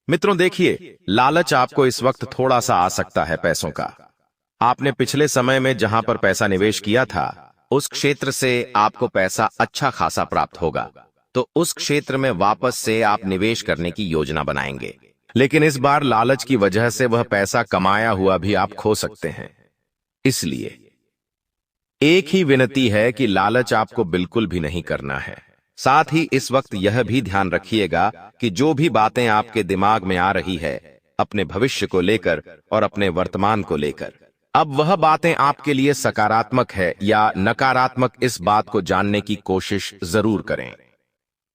मित्रों देखिए, लालच आपको इस वक्त थोड़ा सा आ सकता है पैसों का। आपने पिछले समय में जहां पर पैसा निवेश किया था उस क्षेत्र से आपको पैसा अच्छा खासा प्राप्त होगा, तो उस क्षेत्र में वापस से आप निवेश करने की योजना बनाएंगे। लेकिन इस बार लालच की वजह से वह पैसा कमाया हुआ भी आप खो सकते हैं। इसलिए एक ही विनती है कि लालच आपको बिल्कुल भी नहीं करना है। साथ ही इस वक्त यह भी ध्यान रखिएगा कि जो भी बातें आपके दिमाग में आ रही है अपने भविष्य को लेकर और अपने वर्तमान को लेकर, अब वह बातें आपके लिए सकारात्मक है या नकारात्मक, इस बात को जानने की कोशिश जरूर करें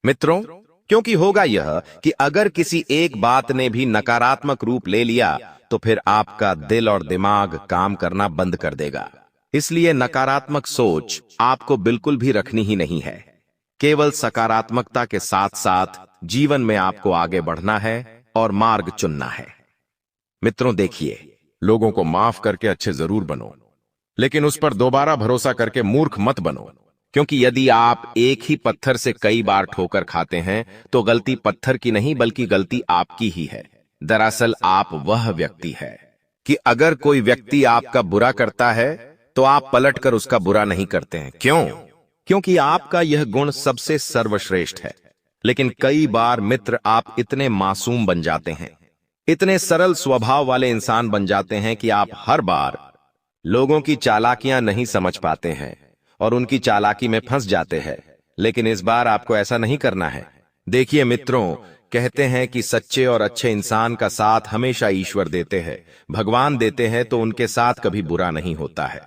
मित्रों, क्योंकि होगा यह कि अगर किसी एक बात ने भी नकारात्मक रूप ले लिया तो फिर आपका दिल और दिमाग काम करना बंद कर देगा। इसलिए नकारात्मक सोच आपको बिल्कुल भी रखनी ही नहीं है। केवल सकारात्मकता के साथ साथ जीवन में आपको आगे बढ़ना है और मार्ग चुनना है। मित्रों देखिए, लोगों को माफ करके अच्छे जरूर बनो, लेकिन उस पर दोबारा भरोसा करके मूर्ख मत बनो, क्योंकि यदि आप एक ही पत्थर से कई बार ठोकर खाते हैं तो गलती पत्थर की नहीं बल्कि गलती आपकी ही है। दरअसल आप वह व्यक्ति है कि अगर कोई व्यक्ति आपका बुरा करता है तो आप पलटकर उसका बुरा नहीं करते हैं। क्यों? क्योंकि आपका यह गुण सबसे सर्वश्रेष्ठ है। लेकिन कई बार मित्र आप इतने मासूम बन जाते हैं, इतने सरल स्वभाव वाले इंसान बन जाते हैं कि आप हर बार लोगों की चालाकियां नहीं समझ पाते हैं और उनकी चालाकी में फंस जाते हैं। लेकिन इस बार आपको ऐसा नहीं करना है। देखिए मित्रों, कहते हैं कि सच्चे और अच्छे इंसान का साथ हमेशा ईश्वर देते हैं, भगवान देते हैं, तो उनके साथ कभी बुरा नहीं होता है।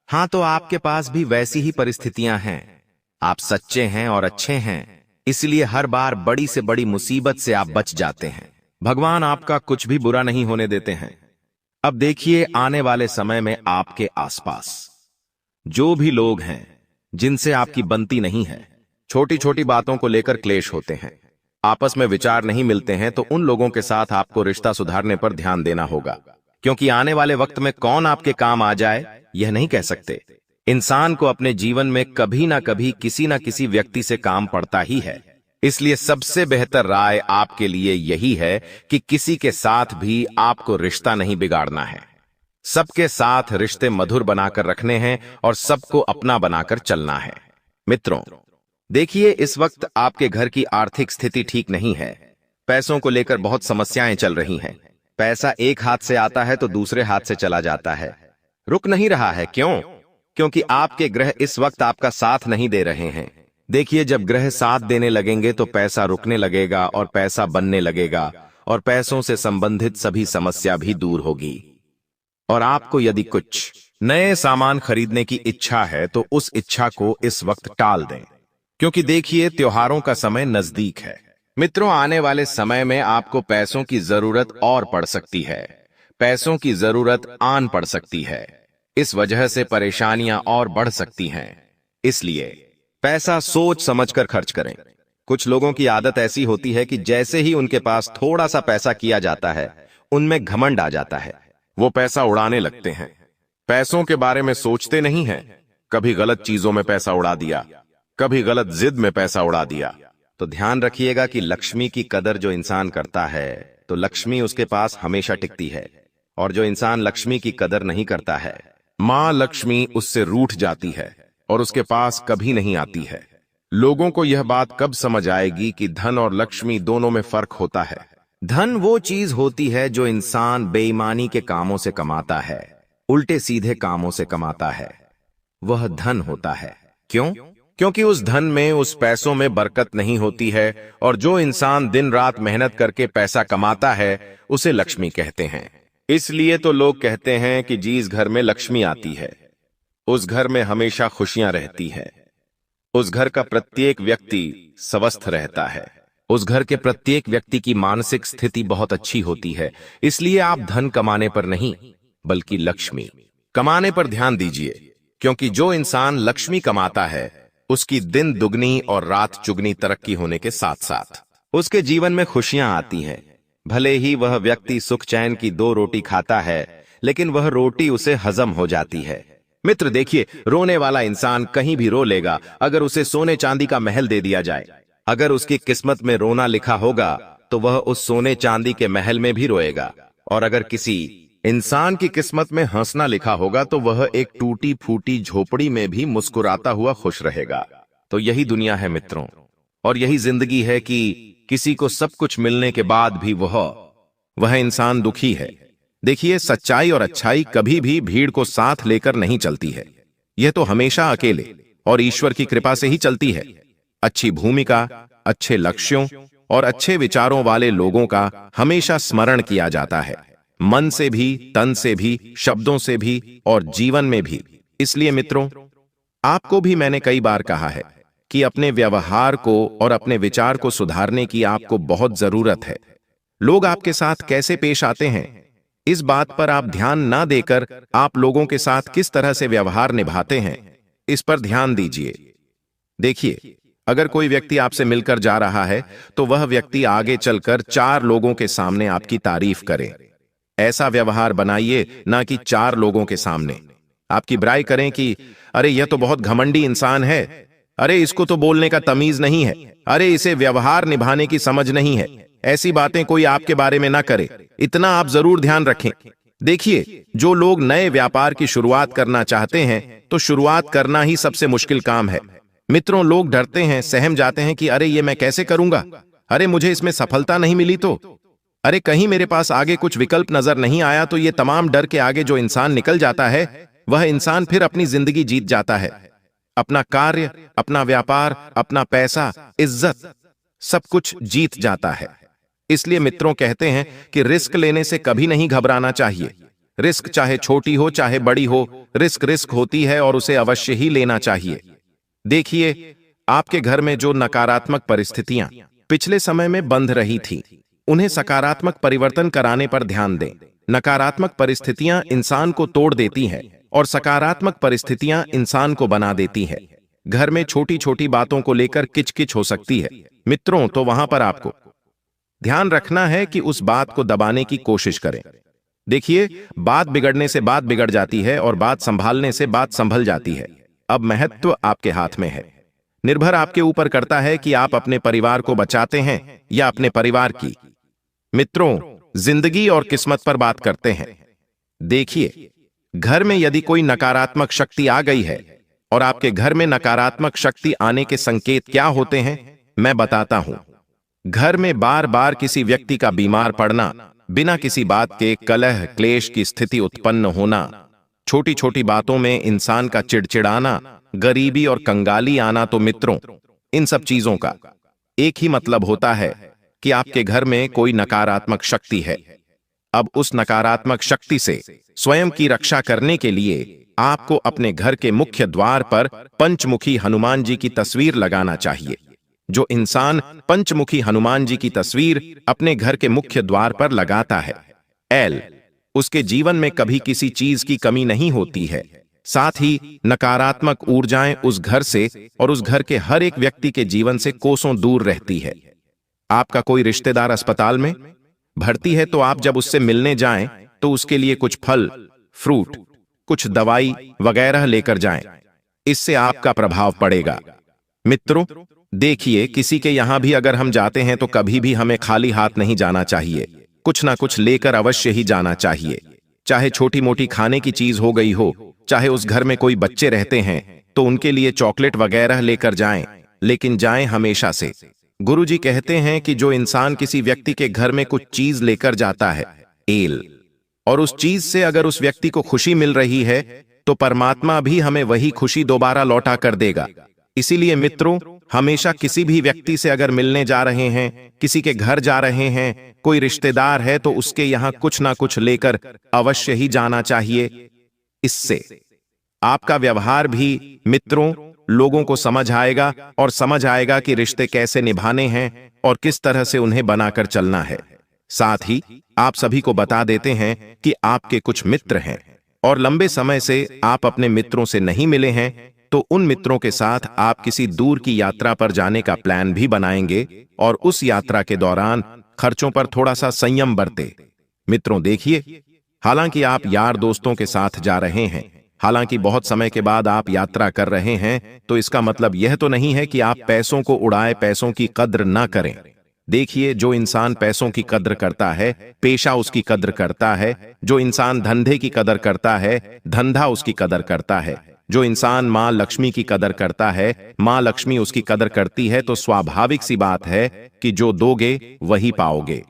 हाँ, तो आपके पास भी वैसी ही परिस्थितियां हैं। आप सच्चे हैं और अच्छे हैं, इसलिए हर बार बड़ी से बड़ी मुसीबत से आप बच जाते हैं। भगवान आपका कुछ भी बुरा नहीं होने देते हैं। अब देखिए, आने वाले समय में आपके आसपास जो भी लोग हैं जिनसे आपकी बनती नहीं है, छोटी छोटी बातों को लेकर क्लेश होते हैं, आपस में विचार नहीं मिलते हैं, तो उन लोगों के साथ आपको रिश्ता सुधारने पर ध्यान देना होगा, क्योंकि आने वाले वक्त में कौन आपके काम आ जाए यह नहीं कह सकते। इंसान को अपने जीवन में कभी ना कभी किसी ना किसी व्यक्ति से काम पड़ता ही है। इसलिए सबसे बेहतर राय आपके लिए यही है कि किसी के साथ भी आपको रिश्ता नहीं बिगाड़ना है। सबके साथ रिश्ते मधुर बनाकर रखने हैं और सबको अपना बनाकर चलना है। मित्रों, देखिए, इस वक्त आपके घर की आर्थिक स्थिति ठीक नहीं है। पैसों को लेकर बहुत समस्याएं चल रही हैं। पैसा एक हाथ से आता है तो दूसरे हाथ से चला जाता है, रुक नहीं रहा है। क्यों? क्योंकि आपके ग्रह इस वक्त आपका साथ नहीं दे रहे हैं। देखिए, जब ग्रह साथ देने लगेंगे तो पैसा रुकने लगेगा और पैसा बनने लगेगा और पैसों से संबंधित सभी समस्या भी दूर होगी। और आपको यदि कुछ नए सामान खरीदने की इच्छा है तो उस इच्छा को इस वक्त टाल दें, क्योंकि देखिए, त्योहारों का समय नजदीक है। मित्रों, आने वाले समय में आपको पैसों की जरूरत और पड़ सकती है। पैसों की जरूरत आन पड़ सकती है। इस वजह से परेशानियां और बढ़ सकती हैं। इसलिए पैसा सोच समझकर खर्च करें। कुछ लोगों की आदत ऐसी होती है कि जैसे ही उनके पास थोड़ा सा पैसा किया जाता है, उनमें घमंड आ जाता है। वो पैसा उड़ाने लगते हैं, पैसों के बारे में सोचते नहीं हैं। कभी गलत चीजों में पैसा उड़ा दिया, कभी गलत जिद में पैसा उड़ा दिया। तो ध्यान रखिएगा कि लक्ष्मी की कदर जो इंसान करता है तो लक्ष्मी उसके पास हमेशा टिकती है, और जो इंसान लक्ष्मी की कदर नहीं करता है, मां लक्ष्मी उससे रूठ जाती है और उसके पास कभी नहीं आती है। लोगों को यह बात कब समझ आएगी कि धन और लक्ष्मी दोनों में फर्क होता है। धन वो चीज होती है जो इंसान बेईमानी के कामों से कमाता है, उल्टे सीधे कामों से कमाता है, वह धन होता है। क्यों? क्योंकि उस धन में, उस पैसों में बरकत नहीं होती है। और जो इंसान दिन रात मेहनत करके पैसा कमाता है उसे लक्ष्मी कहते हैं। इसलिए तो लोग कहते हैं कि जिस घर में लक्ष्मी आती है उस घर में हमेशा खुशियां रहती है। उस घर का प्रत्येक व्यक्ति स्वस्थ रहता है। उस घर के प्रत्येक व्यक्ति की मानसिक स्थिति बहुत अच्छी होती है। इसलिए आप धन कमाने पर नहीं, बल्कि लक्ष्मी कमाने पर ध्यान दीजिए, क्योंकि जो इंसान लक्ष्मी कमाता है उसकी दिन दुगनी और रात चुगनी तरक्की होने के साथ साथ उसके जीवन में खुशियां आती हैं। भले ही वह व्यक्ति सुख चैन की 2 रोटी खाता है, लेकिन वह रोटी उसे हजम हो जाती है। मित्र देखिए, रोने वाला इंसान कहीं भी रो लेगा अगर उसे सोने चांदी का महल दे दिया जाए। अगर उसकी किस्मत में रोना लिखा होगा तो वह उस सोने चांदी के महल में भी रोएगा, और अगर किसी इंसान की किस्मत में हंसना लिखा होगा तो वह एक टूटी फूटी झोपड़ी में भी मुस्कुराता हुआ खुश रहेगा। तो यही दुनिया है मित्रों, और यही जिंदगी है कि किसी को सब कुछ मिलने के बाद भी वह इंसान दुखी है। देखिए, सच्चाई और अच्छाई कभी भी भीड़ को साथ लेकर नहीं चलती है। यह तो हमेशा अकेले और ईश्वर की कृपा से ही चलती है। अच्छी भूमिका, अच्छे लक्ष्यों और अच्छे विचारों वाले लोगों का हमेशा स्मरण किया जाता है, मन से भी, तन से भी, शब्दों से भी और जीवन में भी। इसलिए मित्रों, आपको भी मैंने कई बार कहा है कि अपने व्यवहार को और अपने विचार को सुधारने की आपको बहुत जरूरत है। लोग आपके साथ कैसे पेश आते हैं, इस बात पर आप ध्यान ना देकर आप लोगों के साथ किस तरह से व्यवहार निभाते हैं, इस पर ध्यान दीजिए। देखिए, अगर कोई व्यक्ति आपसे मिलकर जा रहा है तो वह व्यक्ति आगे चलकर 4 लोगों के सामने आपकी तारीफ करे। ऐसा व्यवहार बनाइए, ना कि 4 लोगों के सामने आपकी बुराई करें कि अरे यह तो बहुत घमंडी इंसान है, अरे इसको तो बोलने का तमीज नहीं है, अरे इसे व्यवहार निभाने की समझ नहीं है। ऐसी बातें कोई आपके बारे में ना करे, इतना आप जरूर ध्यान रखें। देखिए, जो लोग नए व्यापार की शुरुआत करना चाहते हैं तो शुरुआत करना ही सबसे मुश्किल काम है। मित्रों, लोग डरते हैं, सहम जाते हैं कि अरे ये मैं कैसे करूंगा, अरे मुझे इसमें सफलता नहीं मिली तो, अरे कहीं मेरे पास आगे कुछ विकल्प नजर नहीं आया तो। ये तमाम डर के आगे जो इंसान निकल जाता है वह इंसान फिर अपनी जिंदगी जीत जाता है। अपना कार्य, अपना व्यापार, अपना पैसा, इज्जत, सब कुछ जीत जाता है। इसलिए मित्रों कहते हैं कि रिस्क लेने से कभी नहीं घबराना चाहिए। रिस्क चाहे छोटी हो चाहे बड़ी हो, रिस्क होती है और उसे अवश्य ही लेना चाहिए। देखिए, आपके घर में जो नकारात्मक परिस्थितियां पिछले समय में बंध रही थी, उन्हें सकारात्मक परिवर्तन कराने पर ध्यान दें। नकारात्मक परिस्थितियां इंसान को तोड़ देती हैं और सकारात्मक परिस्थितियां इंसान को बना देती हैं। घर में छोटी छोटी बातों को लेकर किचकिच हो सकती है मित्रों, तो वहां पर आपको ध्यान रखना है कि उस बात को दबाने की कोशिश करें। देखिए, बात बिगड़ने से बात बिगड़ जाती है और बात संभालने से बात संभल जाती है। अब महत्व आपके हाथ में है। निर्भर आपके ऊपर करता है कि आप अपने परिवार को बचाते हैं या अपने परिवार की। मित्रों, जिंदगी और किस्मत पर बात करते हैं। देखिए, घर में यदि कोई नकारात्मक शक्ति आ गई है, और आपके घर में नकारात्मक शक्ति आने के संकेत क्या होते हैं, मैं बताता हूं। घर में बार बार किसी व्यक्ति का बीमार पड़ना, बिना किसी बात के कलह क्लेश की स्थिति उत्पन्न होना, छोटी छोटी बातों में इंसान का चिड़चिड़ाना, गरीबी और कंगाली आना, तो मित्रों, इन सब चीजों का एक ही मतलब होता है कि आपके घर में कोई नकारात्मक शक्ति है। अब उस नकारात्मक शक्ति से स्वयं की रक्षा करने के लिए आपको अपने घर के मुख्य द्वार पर पंचमुखी हनुमान जी की तस्वीर लगाना चाहिए। जो इंसान पंचमुखी हनुमान जी की तस्वीर अपने घर के मुख्य द्वार पर लगाता है, उसके जीवन में कभी किसी चीज की कमी नहीं होती है। साथ ही नकारात्मक ऊर्जाएं उस घर से और उस घर के हर एक व्यक्ति के जीवन से कोसों दूर रहती है। आपका कोई रिश्तेदार अस्पताल में भर्ती है, तो आप जब उससे मिलने जाएं तो उसके लिए कुछ फल, फ्रूट, कुछ दवाई वगैरह लेकर जाएं। इससे आपका प्रभाव पड़ेगा। मित्रों, देखिए, किसी के यहां भी अगर हम जाते हैं तो कभी भी हमें खाली हाथ नहीं जाना चाहिए। कुछ ना कुछ लेकर अवश्य ही जाना चाहिए। चाहे छोटी मोटी खाने की चीज हो गई हो, चाहे उस घर में कोई बच्चे रहते हैं तो उनके लिए चॉकलेट वगैरह लेकर जाएं, लेकिन जाएं हमेशा से। गुरुजी कहते हैं कि जो इंसान किसी व्यक्ति के घर में कुछ चीज लेकर जाता है, और उस चीज से अगर उस व्यक्ति को खुशी मिल रही है, तो परमात्मा भी हमें वही खुशी दोबारा लौटा कर देगा। इसीलिए मित्रों, हमेशा किसी भी व्यक्ति से अगर मिलने जा रहे हैं, किसी के घर जा रहे हैं, कोई रिश्तेदार है, तो उसके यहां कुछ ना कुछ लेकर अवश्य ही जाना चाहिए। इससे आपका व्यवहार भी मित्रों लोगों को समझ आएगा और समझ आएगा कि रिश्ते कैसे निभाने हैं और किस तरह से उन्हें बनाकर चलना है। साथ ही आप सभी को बता देते हैं कि आपके कुछ मित्र हैं और लंबे समय से आप अपने मित्रों से नहीं मिले हैं, तो उन मित्रों के साथ आप किसी दूर की यात्रा पर जाने का प्लान भी बनाएंगे और उस यात्रा के दौरान खर्चों पर थोड़ा सा संयम बरते। मित्रों देखिए, हालांकि आप यार दोस्तों के साथ जा रहे हैं, हालांकि बहुत समय के बाद आप यात्रा कर रहे हैं, तो इसका मतलब यह तो नहीं है कि आप पैसों को उड़ाए, पैसों की कद्र ना करें। देखिए, जो इंसान पैसों की कद्र करता है, पेशा उसकी कद्र करता है। जो इंसान धंधे की कदर करता है, धंधा उसकी कदर करता है। जो इंसान मां लक्ष्मी की कदर करता है, मां लक्ष्मी उसकी कदर करती है। तो स्वाभाविक सी बात है कि जो दोगे वही पाओगे।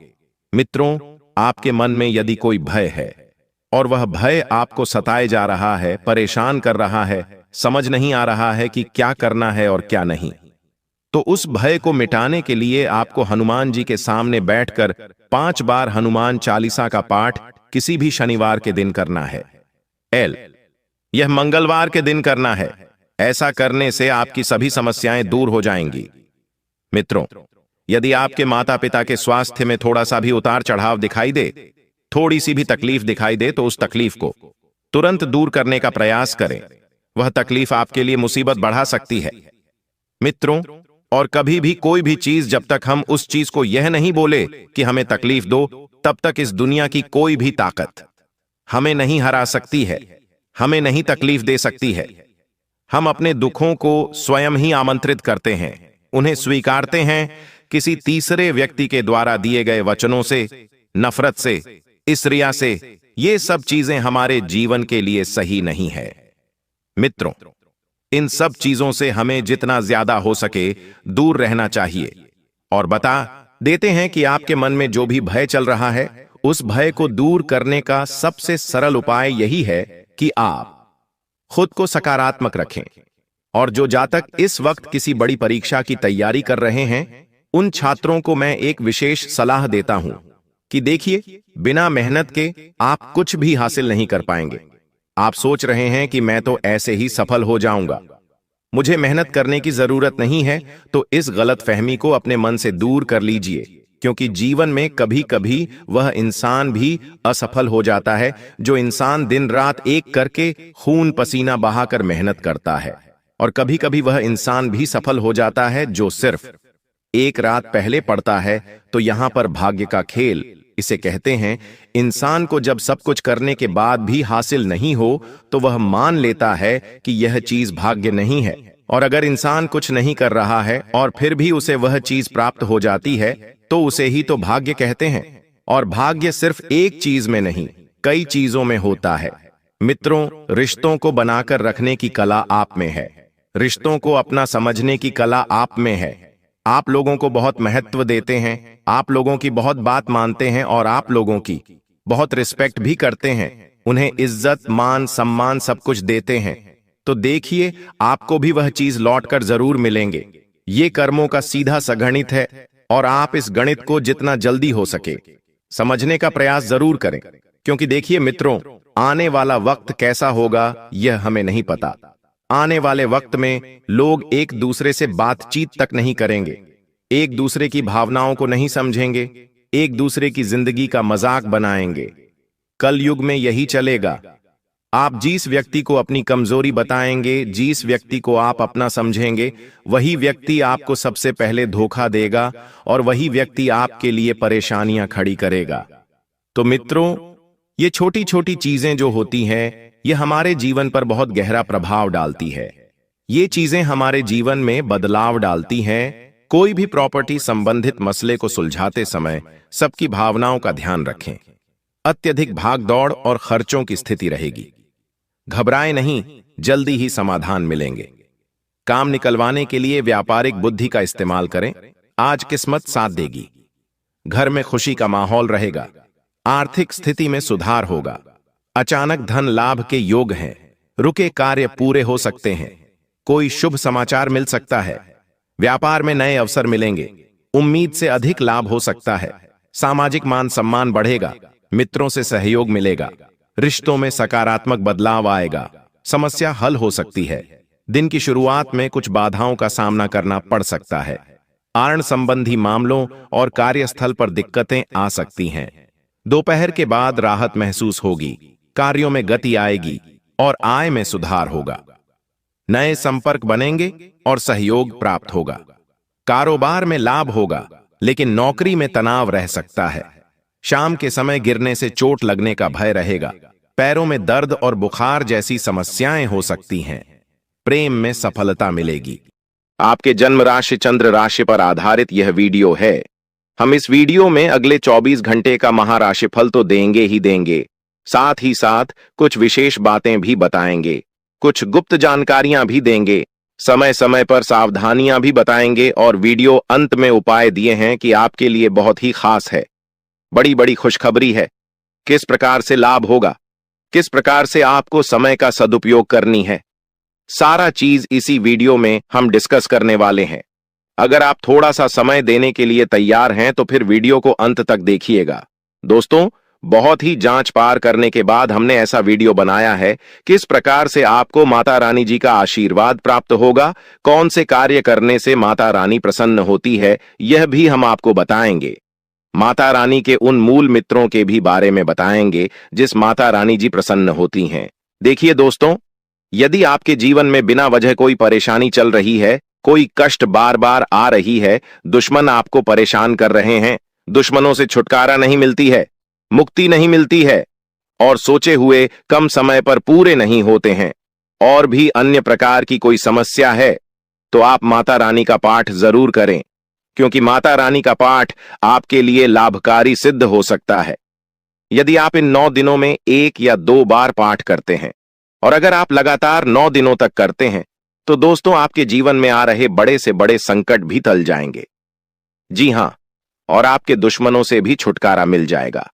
मित्रों, आपके मन में यदि कोई भय है और वह भय आपको सताए जा रहा है, परेशान कर रहा है, समझ नहीं आ रहा है कि क्या करना है और क्या नहीं, तो उस भय को मिटाने के लिए आपको हनुमान जी के सामने बैठकर 5 बार हनुमान चालीसा का पाठ किसी भी शनिवार के दिन करना है। यह मंगलवार के दिन करना है। ऐसा करने से आपकी सभी समस्याएं दूर हो जाएंगी। मित्रों, यदि आपके माता पिता के स्वास्थ्य में थोड़ा सा भी उतार चढ़ाव दिखाई दे, थोड़ी सी भी तकलीफ दिखाई दे, तो उस तकलीफ को तुरंत दूर करने का प्रयास करें। वह तकलीफ आपके लिए मुसीबत बढ़ा सकती है। मित्रों, और कभी भी कोई भी चीज, जब तक हम उस चीज को यह नहीं बोले कि हमें तकलीफ दो, तब तक इस दुनिया की कोई भी ताकत हमें नहीं हरा सकती है, हमें नहीं तकलीफ दे सकती है। हम अपने दुखों को स्वयं ही आमंत्रित करते हैं, उन्हें स्वीकारते हैं किसी तीसरे व्यक्ति के द्वारा दिए गए वचनों से, नफरत से, ईर्ष्या से। ये सब चीजें हमारे जीवन के लिए सही नहीं है। मित्रों, इन सब चीजों से हमें जितना ज्यादा हो सके दूर रहना चाहिए। और बता देते हैं कि आपके मन में जो भी भय चल रहा है, उस भय को दूर करने का सबसे सरल उपाय यही है कि आप खुद को सकारात्मक रखें। और जो जातक इस वक्त किसी बड़ी परीक्षा की तैयारी कर रहे हैं, उन छात्रों को मैं एक विशेष सलाह देता हूं कि देखिए, बिना मेहनत के आप कुछ भी हासिल नहीं कर पाएंगे। आप सोच रहे हैं कि मैं तो ऐसे ही सफल हो जाऊंगा, मुझे मेहनत करने की जरूरत नहीं है, तो इस गलतफहमी को अपने मन से दूर कर लीजिए, क्योंकि जीवन में कभी कभी वह इंसान भी असफल हो जाता है जो इंसान दिन रात एक करके खून पसीना बहाकर मेहनत करता है। और कभी कभी वह इंसान भी सफल हो जाता है जो सिर्फ एक रात पहले पड़ता है। तो यहां पर भाग्य का खेल इसे कहते हैं। इंसान को जब सब कुछ करने के बाद भी हासिल नहीं हो, तो वह मान लेता है कि यह चीज भाग्य नहीं है और अगर इंसान कुछ नहीं कर रहा है और फिर भी उसे वह चीज प्राप्त हो जाती है तो उसे ही तो भाग्य कहते हैं। और भाग्य सिर्फ एक चीज में नहीं, कई चीजों में होता है। मित्रों, रिश्तों को बनाकर रखने की कला आप में है। रिश्तों को अपना समझने की कला आप में है। आप लोगों को बहुत महत्व देते हैं, आप लोगों की बहुत बात मानते हैं और आप लोगों की बहुत रिस्पेक्ट भी करते हैं। उन्हें इज्जत, मान, सम्मान सब कुछ देते हैं। तो देखिए, आपको भी वह चीज लौटकर जरूर मिलेंगे। ये कर्मों का सीधा सा गणित है और आप इस गणित को जितना जल्दी हो सके समझने का प्रयास जरूर करें। क्योंकि देखिए मित्रों, आने वाला वक्त कैसा होगा यह हमें नहीं पता। आने वाले वक्त में लोग एक दूसरे से बातचीत तक नहीं करेंगे, एक दूसरे की भावनाओं को नहीं समझेंगे, एक दूसरे की जिंदगी का मजाक बनाएंगे। कल युग में यही चलेगा। आप जिस व्यक्ति को अपनी कमजोरी बताएंगे, जिस व्यक्ति को आप अपना समझेंगे, वही व्यक्ति आपको सबसे पहले धोखा देगा और वही व्यक्ति आपके लिए परेशानियां खड़ी करेगा। तो मित्रों, ये छोटी छोटी चीजें जो होती हैं, ये हमारे जीवन पर बहुत गहरा प्रभाव डालती है। ये चीजें हमारे जीवन में बदलाव डालती हैं। कोई भी प्रॉपर्टी संबंधित मसले को सुलझाते समय सबकी भावनाओं का ध्यान रखें। अत्यधिक भागदौड़ और खर्चों की स्थिति रहेगी। घबराएं नहीं, जल्दी ही समाधान मिलेंगे। काम निकलवाने के लिए व्यापारिक बुद्धि का इस्तेमाल करें, आज किस्मत साथ देगी। घर में खुशी का माहौल रहेगा। आर्थिक स्थिति में सुधार होगा। अचानक धन लाभ के योग हैं। रुके कार्य पूरे हो सकते हैं। कोई शुभ समाचार मिल सकता है। व्यापार में नए अवसर मिलेंगे। उम्मीद से अधिक लाभ हो सकता है। सामाजिक मान सम्मान बढ़ेगा। मित्रों से सहयोग मिलेगा। रिश्तों में सकारात्मक बदलाव आएगा। समस्या हल हो सकती है। दिन की शुरुआत में कुछ बाधाओं का सामना करना पड़ सकता है। आर्न संबंधी मामलों और कार्यस्थल पर दिक्कतें आ सकती हैं। दोपहर के बाद राहत महसूस होगी। कार्यों में गति आएगी और आय में सुधार होगा। नए संपर्क बनेंगे और सहयोग प्राप्त होगा। कारोबार में लाभ होगा, लेकिन नौकरी में तनाव रह सकता है। शाम के समय गिरने से चोट लगने का भय रहेगा। पैरों में दर्द और बुखार जैसी समस्याएं हो सकती हैं। प्रेम में सफलता मिलेगी। आपके जन्म राशि चंद्र राशि पर आधारित यह वीडियो है। हम इस वीडियो में अगले 24 घंटे का महाराशिफल तो देंगे ही देंगे, साथ ही साथ कुछ विशेष बातें भी बताएंगे, कुछ गुप्त जानकारियां भी देंगे, समय समय पर सावधानियां भी बताएंगे और वीडियो अंत में उपाय दिए हैं कि आपके लिए बहुत ही खास है। बड़ी बड़ी खुशखबरी है। किस प्रकार से लाभ होगा, किस प्रकार से आपको समय का सदुपयोग करनी है, सारा चीज इसी वीडियो में हम डिस्कस करने वाले हैं। अगर आप थोड़ा सा समय देने के लिए तैयार हैं तो फिर वीडियो को अंत तक देखिएगा। दोस्तों, बहुत ही जांच पार करने के बाद हमने ऐसा वीडियो बनाया है। किस प्रकार से आपको माता रानी जी का आशीर्वाद प्राप्त होगा, कौन से कार्य करने से माता रानी प्रसन्न होती है, यह भी हम आपको बताएंगे। माता रानी के उन मूल मित्रों के भी बारे में बताएंगे जिस माता रानी जी प्रसन्न होती हैं। देखिए दोस्तों, यदि आपके जीवन में बिना वजह कोई परेशानी चल रही है, कोई कष्ट बार बार आ रही है, दुश्मन आपको परेशान कर रहे हैं, दुश्मनों से छुटकारा नहीं मिलती है, मुक्ति नहीं मिलती है और सोचे हुए कम समय पर पूरे नहीं होते हैं, और भी अन्य प्रकार की कोई समस्या है, तो आप माता रानी का पाठ जरूर करें, क्योंकि माता रानी का पाठ आपके लिए लाभकारी सिद्ध हो सकता है। यदि आप इन 9 दिनों में 1 या 2 बार पाठ करते हैं और अगर आप लगातार 9 दिनों तक करते हैं तो दोस्तों आपके जीवन में आ रहे बड़े से बड़े संकट भी टल जाएंगे। जी हां, और आपके दुश्मनों से भी छुटकारा मिल जाएगा।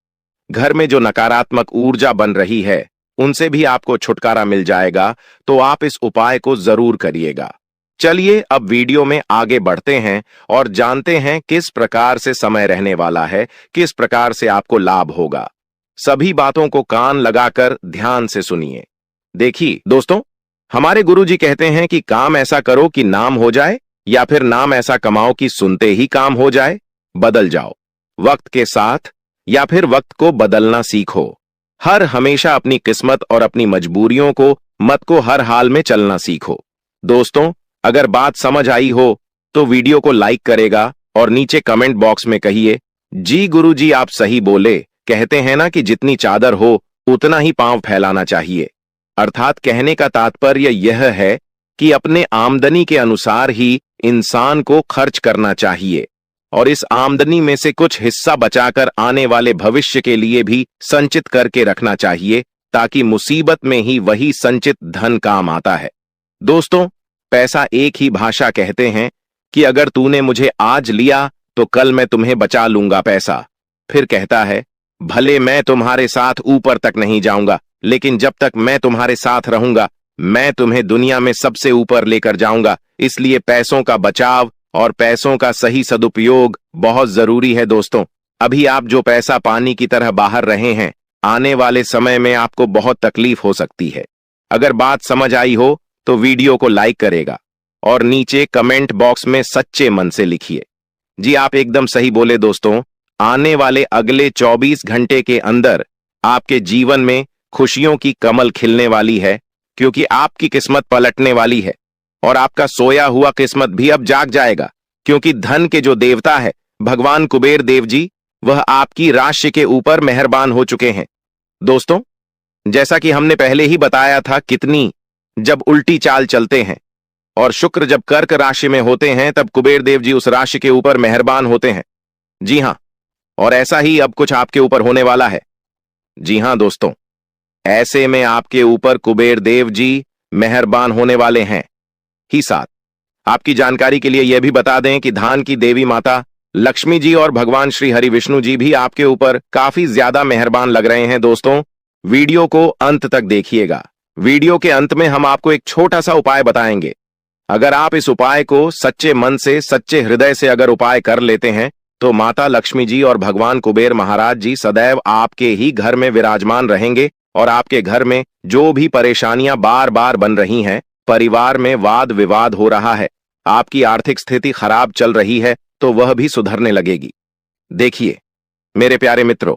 घर में जो नकारात्मक ऊर्जा बन रही है उनसे भी आपको छुटकारा मिल जाएगा। तो आप इस उपाय को जरूर करिएगा। चलिए अब वीडियो में आगे बढ़ते हैं और जानते हैं किस प्रकार से समय रहने वाला है, किस प्रकार से आपको लाभ होगा। सभी बातों को कान लगाकर ध्यान से सुनिए। देखिए दोस्तों, हमारे गुरुजी कहते हैं कि काम ऐसा करो कि नाम हो जाए, या फिर नाम ऐसा कमाओ कि सुनते ही काम हो जाए। बदल जाओ वक्त के साथ, या फिर वक्त को बदलना सीखो। हर हमेशा अपनी किस्मत और अपनी मजबूरियों को मत को हर हाल में चलना सीखो। दोस्तों, अगर बात समझ आई हो तो वीडियो को लाइक करेगा और नीचे कमेंट बॉक्स में कहिए, जी गुरुजी आप सही बोले। कहते हैं ना कि जितनी चादर हो उतना ही पांव फैलाना चाहिए। अर्थात कहने का तात्पर्य यह है कि अपने आमदनी के अनुसार ही इंसान को खर्च करना चाहिए और इस आमदनी में से कुछ हिस्सा बचाकर आने वाले भविष्य के लिए भी संचित करके रखना चाहिए, ताकि मुसीबत में ही वही संचित धन काम आता है। दोस्तों, पैसा एक ही भाषा कहते हैं कि अगर तूने मुझे आज लिया तो कल मैं तुम्हें बचा लूंगा पैसा। फिर कहता है, भले मैं तुम्हारे साथ ऊपर तक नहीं जाऊंगा, लेकिन जब तक मैं तुम्हारे साथ रहूंगा मैं तुम्हें दुनिया में सबसे ऊपर लेकर जाऊंगा। इसलिए पैसों का बचाव और पैसों का सही सदुपयोग बहुत जरूरी है। दोस्तों, अभी आप जो पैसा पानी की तरह बाहर रहे हैं, आने वाले समय में आपको बहुत तकलीफ हो सकती है। अगर बात समझ आई हो तो वीडियो को लाइक करेगा और नीचे कमेंट बॉक्स में सच्चे मन से लिखिए। जी, आप एकदम सही बोले दोस्तों। आने वाले अगले 24 घंटे के अंदर आपके जीवन में खुशियों की कमल खिलने वाली है, क्योंकि आपकी किस्मत पलटने वाली है और आपका सोया हुआ किस्मत भी अब जाग जाएगा, क्योंकि धन के जो देवता है भगवान कुबेर देव जी, वह आपकी राशि के ऊपर मेहरबान हो चुके हैं। दोस्तों, जैसा कि हमने पहले ही बताया था, कितनी जब उल्टी चाल चलते हैं और शुक्र जब कर्क राशि में होते हैं तब कुबेर देव जी उस राशि के ऊपर मेहरबान होते हैं। जी हां, और ऐसा ही अब कुछ आपके ऊपर होने वाला है। जी हां दोस्तों, ऐसे में आपके ऊपर कुबेर देव जी मेहरबान होने वाले हैं ही साथ आपकी जानकारी के लिए यह भी बता दें कि धान की देवी माता लक्ष्मी जी और भगवान श्री हरि विष्णु जी भी आपके ऊपर काफी ज्यादा मेहरबान लग रहे हैं। दोस्तों, वीडियो को अंत तक देखिएगा। वीडियो के अंत में हम आपको एक छोटा सा उपाय बताएंगे। अगर आप इस उपाय को सच्चे मन से, सच्चे हृदय से अगर उपाय कर लेते हैं तो माता लक्ष्मी जी और भगवान कुबेर महाराज जी सदैव आपके ही घर में विराजमान रहेंगे और आपके घर में जो भी परेशानियां बार बार बन रही हैं, परिवार में वाद विवाद हो रहा है, आपकी आर्थिक स्थिति खराब चल रही है, तो वह भी सुधरने लगेगी। देखिए मेरे प्यारे मित्रों,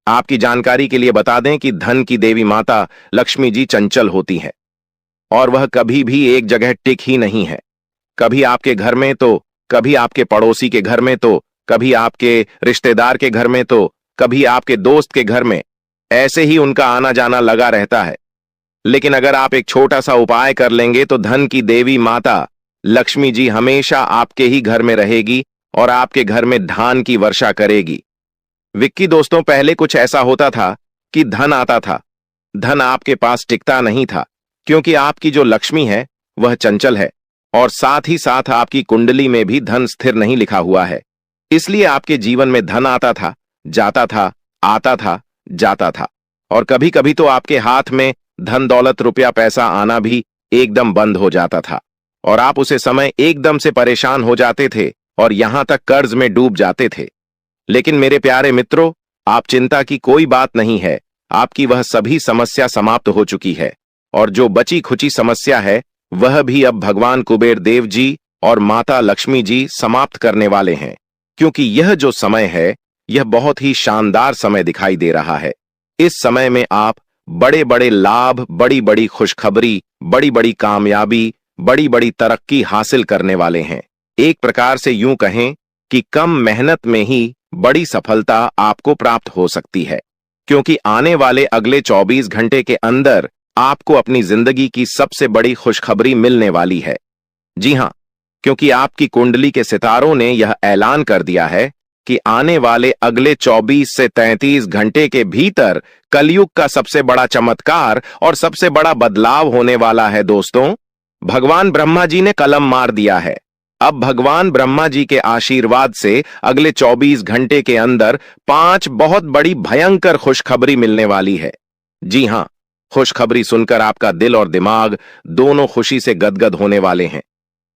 आपकी जानकारी के लिए बता दें कि धन की देवी माता लक्ष्मी जी चंचल होती है और वह कभी भी एक जगह टिक ही नहीं है। कभी आपके घर में तो कभी आपके पड़ोसी के घर में तो कभी आपके रिश्तेदार के घर में तो कभी आपके दोस्त के घर में, ऐसे ही उनका आना जाना लगा रहता है। लेकिन अगर आप एक छोटा सा उपाय कर लेंगे तो धन की देवी माता लक्ष्मी जी हमेशा आपके ही घर में रहेगी और आपके घर में धान की वर्षा करेगी। विक्की दोस्तों, पहले कुछ ऐसा होता था कि धन आता था, धन आपके पास टिकता नहीं था, क्योंकि आपकी जो लक्ष्मी है वह चंचल है और साथ ही साथ आपकी कुंडली में भी धन स्थिर नहीं लिखा हुआ है। इसलिए आपके जीवन में धन आता था, जाता था, आता था, जाता था, और कभी कभी तो आपके हाथ में धन दौलत रुपया पैसा आना भी एकदम बंद हो जाता था और आप उसे समय एकदम से परेशान हो जाते थे और यहां तक कर्ज में डूब जाते थे। लेकिन मेरे प्यारे मित्रों, आप चिंता की कोई बात नहीं है, आपकी वह सभी समस्या समाप्त हो चुकी है और जो बची खुची समस्या है वह भी अब भगवान कुबेर देव जी और माता लक्ष्मी जी समाप्त करने वाले हैं, क्योंकि यह जो समय है यह बहुत ही शानदार समय दिखाई दे रहा है। इस समय में आप बड़े बड़े लाभ, बड़ी बड़ी खुशखबरी, बड़ी बड़ी कामयाबी, बड़ी बड़ी तरक्की हासिल करने वाले हैं। एक प्रकार से यूं कहें कि कम मेहनत में ही बड़ी सफलता आपको प्राप्त हो सकती है, क्योंकि आने वाले अगले 24 घंटे के अंदर आपको अपनी जिंदगी की सबसे बड़ी खुशखबरी मिलने वाली है। जी हां, क्योंकि आपकी कुंडली के सितारों ने यह ऐलान कर दिया है कि आने वाले अगले 24 से 33 घंटे के भीतर कलयुग का सबसे बड़ा चमत्कार और सबसे बड़ा बदलाव होने वाला है। दोस्तों, भगवान ब्रह्मा जी ने कलम मार दिया है। अब भगवान ब्रह्मा जी के आशीर्वाद से अगले 24 घंटे के अंदर 5 बहुत बड़ी भयंकर खुशखबरी मिलने वाली है। जी हां, खुशखबरी सुनकर आपका दिल और दिमाग दोनों खुशी से गदगद होने वाले हैं।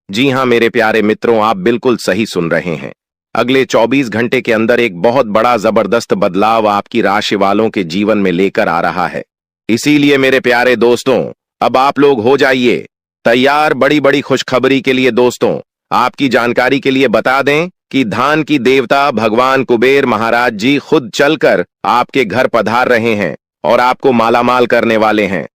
जी हां मेरे प्यारे मित्रों, आप बिल्कुल सही सुन रहे हैं। अगले 24 घंटे के अंदर एक बहुत बड़ा जबरदस्त बदलाव आपकी राशि वालों के जीवन में लेकर आ रहा है। इसीलिए मेरे प्यारे दोस्तों, अब आप लोग हो जाइए तैयार बड़ी बड़ी खुशखबरी के लिए। दोस्तों, आपकी जानकारी के लिए बता दें कि धान की देवता भगवान कुबेर महाराज जी खुद चलकर आपके घर पधार रहे हैं और आपको मालामाल करने वाले हैं।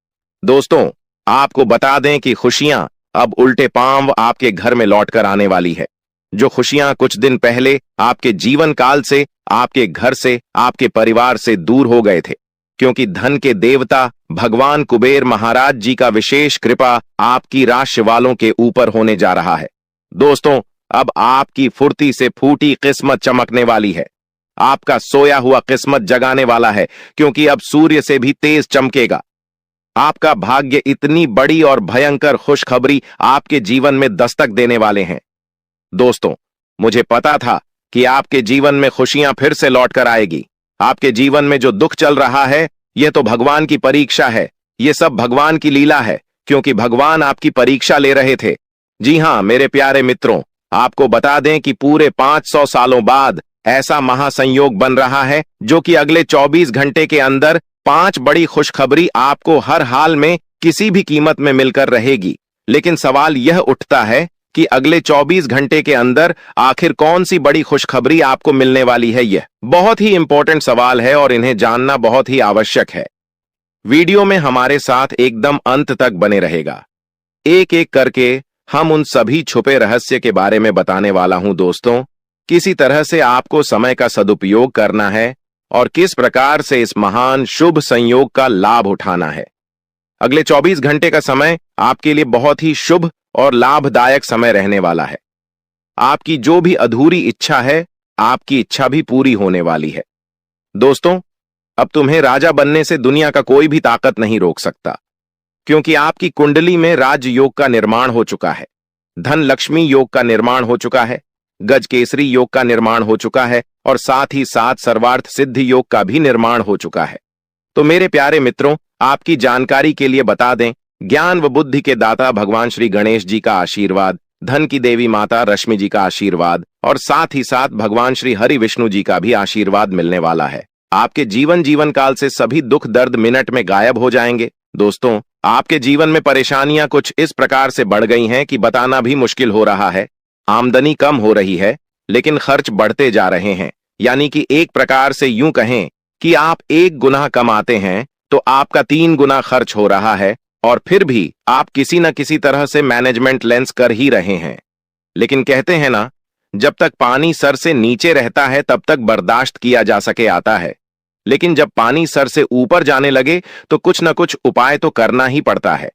दोस्तों, आपको बता दें कि खुशियां अब उल्टे पांव आपके घर में लौटकर आने वाली है। जो खुशियां कुछ दिन पहले आपके जीवन काल से, आपके घर से, आपके परिवार से दूर हो गए थे, क्योंकि धन के देवता भगवान कुबेर महाराज जी का विशेष कृपा आपकी राशि वालों के ऊपर होने जा रहा है। दोस्तों, अब आपकी फुर्ती से फूटी किस्मत चमकने वाली है। आपका सोया हुआ किस्मत जगाने वाला है, क्योंकि अब सूर्य से भी तेज चमकेगा। आपका भाग्य इतनी बड़ी और भयंकर खुशखबरी आपके जीवन में दस्तक देने वाले हैं। दोस्तों, मुझे पता था कि आपके जीवन में खुशियां फिर से लौटकर आएगी। आपके जीवन में जो दुख चल रहा है, यह तो भगवान की परीक्षा है। यह सब भगवान की लीला है, क्योंकि भगवान आपकी परीक्षा ले रहे थे। जी हां मेरे प्यारे मित्रों, आपको बता दें कि पूरे 500 सालों बाद ऐसा महासंयोग बन रहा है, जो कि अगले 24 घंटे के अंदर 5 बड़ी खुशखबरी आपको हर हाल में किसी भी कीमत में मिलकर रहेगी। लेकिन सवाल यह उठता है कि अगले 24 घंटे के अंदर आखिर कौन सी बड़ी खुशखबरी आपको मिलने वाली है। यह बहुत ही इंपॉर्टेंट सवाल है और इन्हें जानना बहुत ही आवश्यक है। वीडियो में हमारे साथ एकदम अंत तक बने रहेगा। एक एक करके हम उन सभी छुपे रहस्य के बारे में बताने वाला हूं। दोस्तों, किसी तरह से आपको समय का सदुपयोग करना है और किस प्रकार से इस महान शुभ संयोग का लाभ उठाना है। अगले 24 घंटे का समय आपके लिए बहुत ही शुभ और लाभदायक समय रहने वाला है। आपकी जो भी अधूरी इच्छा है, आपकी इच्छा भी पूरी होने वाली है। दोस्तों, अब तुम्हें राजा बनने से दुनिया का कोई भी ताकत नहीं रोक सकता, क्योंकि आपकी कुंडली में राजयोग का निर्माण हो चुका है, धन लक्ष्मी योग का निर्माण हो चुका है, गज केसरी योग का निर्माण हो चुका है और साथ ही साथ सर्वार्थ सिद्धि योग का भी निर्माण हो चुका है। तो मेरे प्यारे मित्रों, आपकी जानकारी के लिए बता दें, ज्ञान व बुद्धि के दाता भगवान श्री गणेश जी का आशीर्वाद, धन की देवी माता रश्मि जी का आशीर्वाद और साथ ही साथ भगवान श्री हरि विष्णु जी का भी आशीर्वाद मिलने वाला है। आपके जीवन काल से सभी दुख दर्द मिनट में गायब हो जाएंगे। दोस्तों, आपके जीवन में परेशानियां कुछ इस प्रकार से बढ़ गई हैं कि बताना भी मुश्किल हो रहा है। आमदनी कम हो रही है, लेकिन खर्च बढ़ते जा रहे हैं। यानी कि एक प्रकार से यूं कहें कि आप 1 गुना कमाते हैं तो आपका 3 गुना खर्च हो रहा है, और फिर भी आप किसी न किसी तरह से मैनेजमेंट लेंस कर ही रहे हैं। लेकिन कहते हैं ना, जब तक पानी सर से नीचे रहता है तब तक बर्दाश्त किया जा सके आता है, लेकिन जब पानी सर से ऊपर जाने लगे तो कुछ न कुछ उपाय तो करना ही पड़ता है।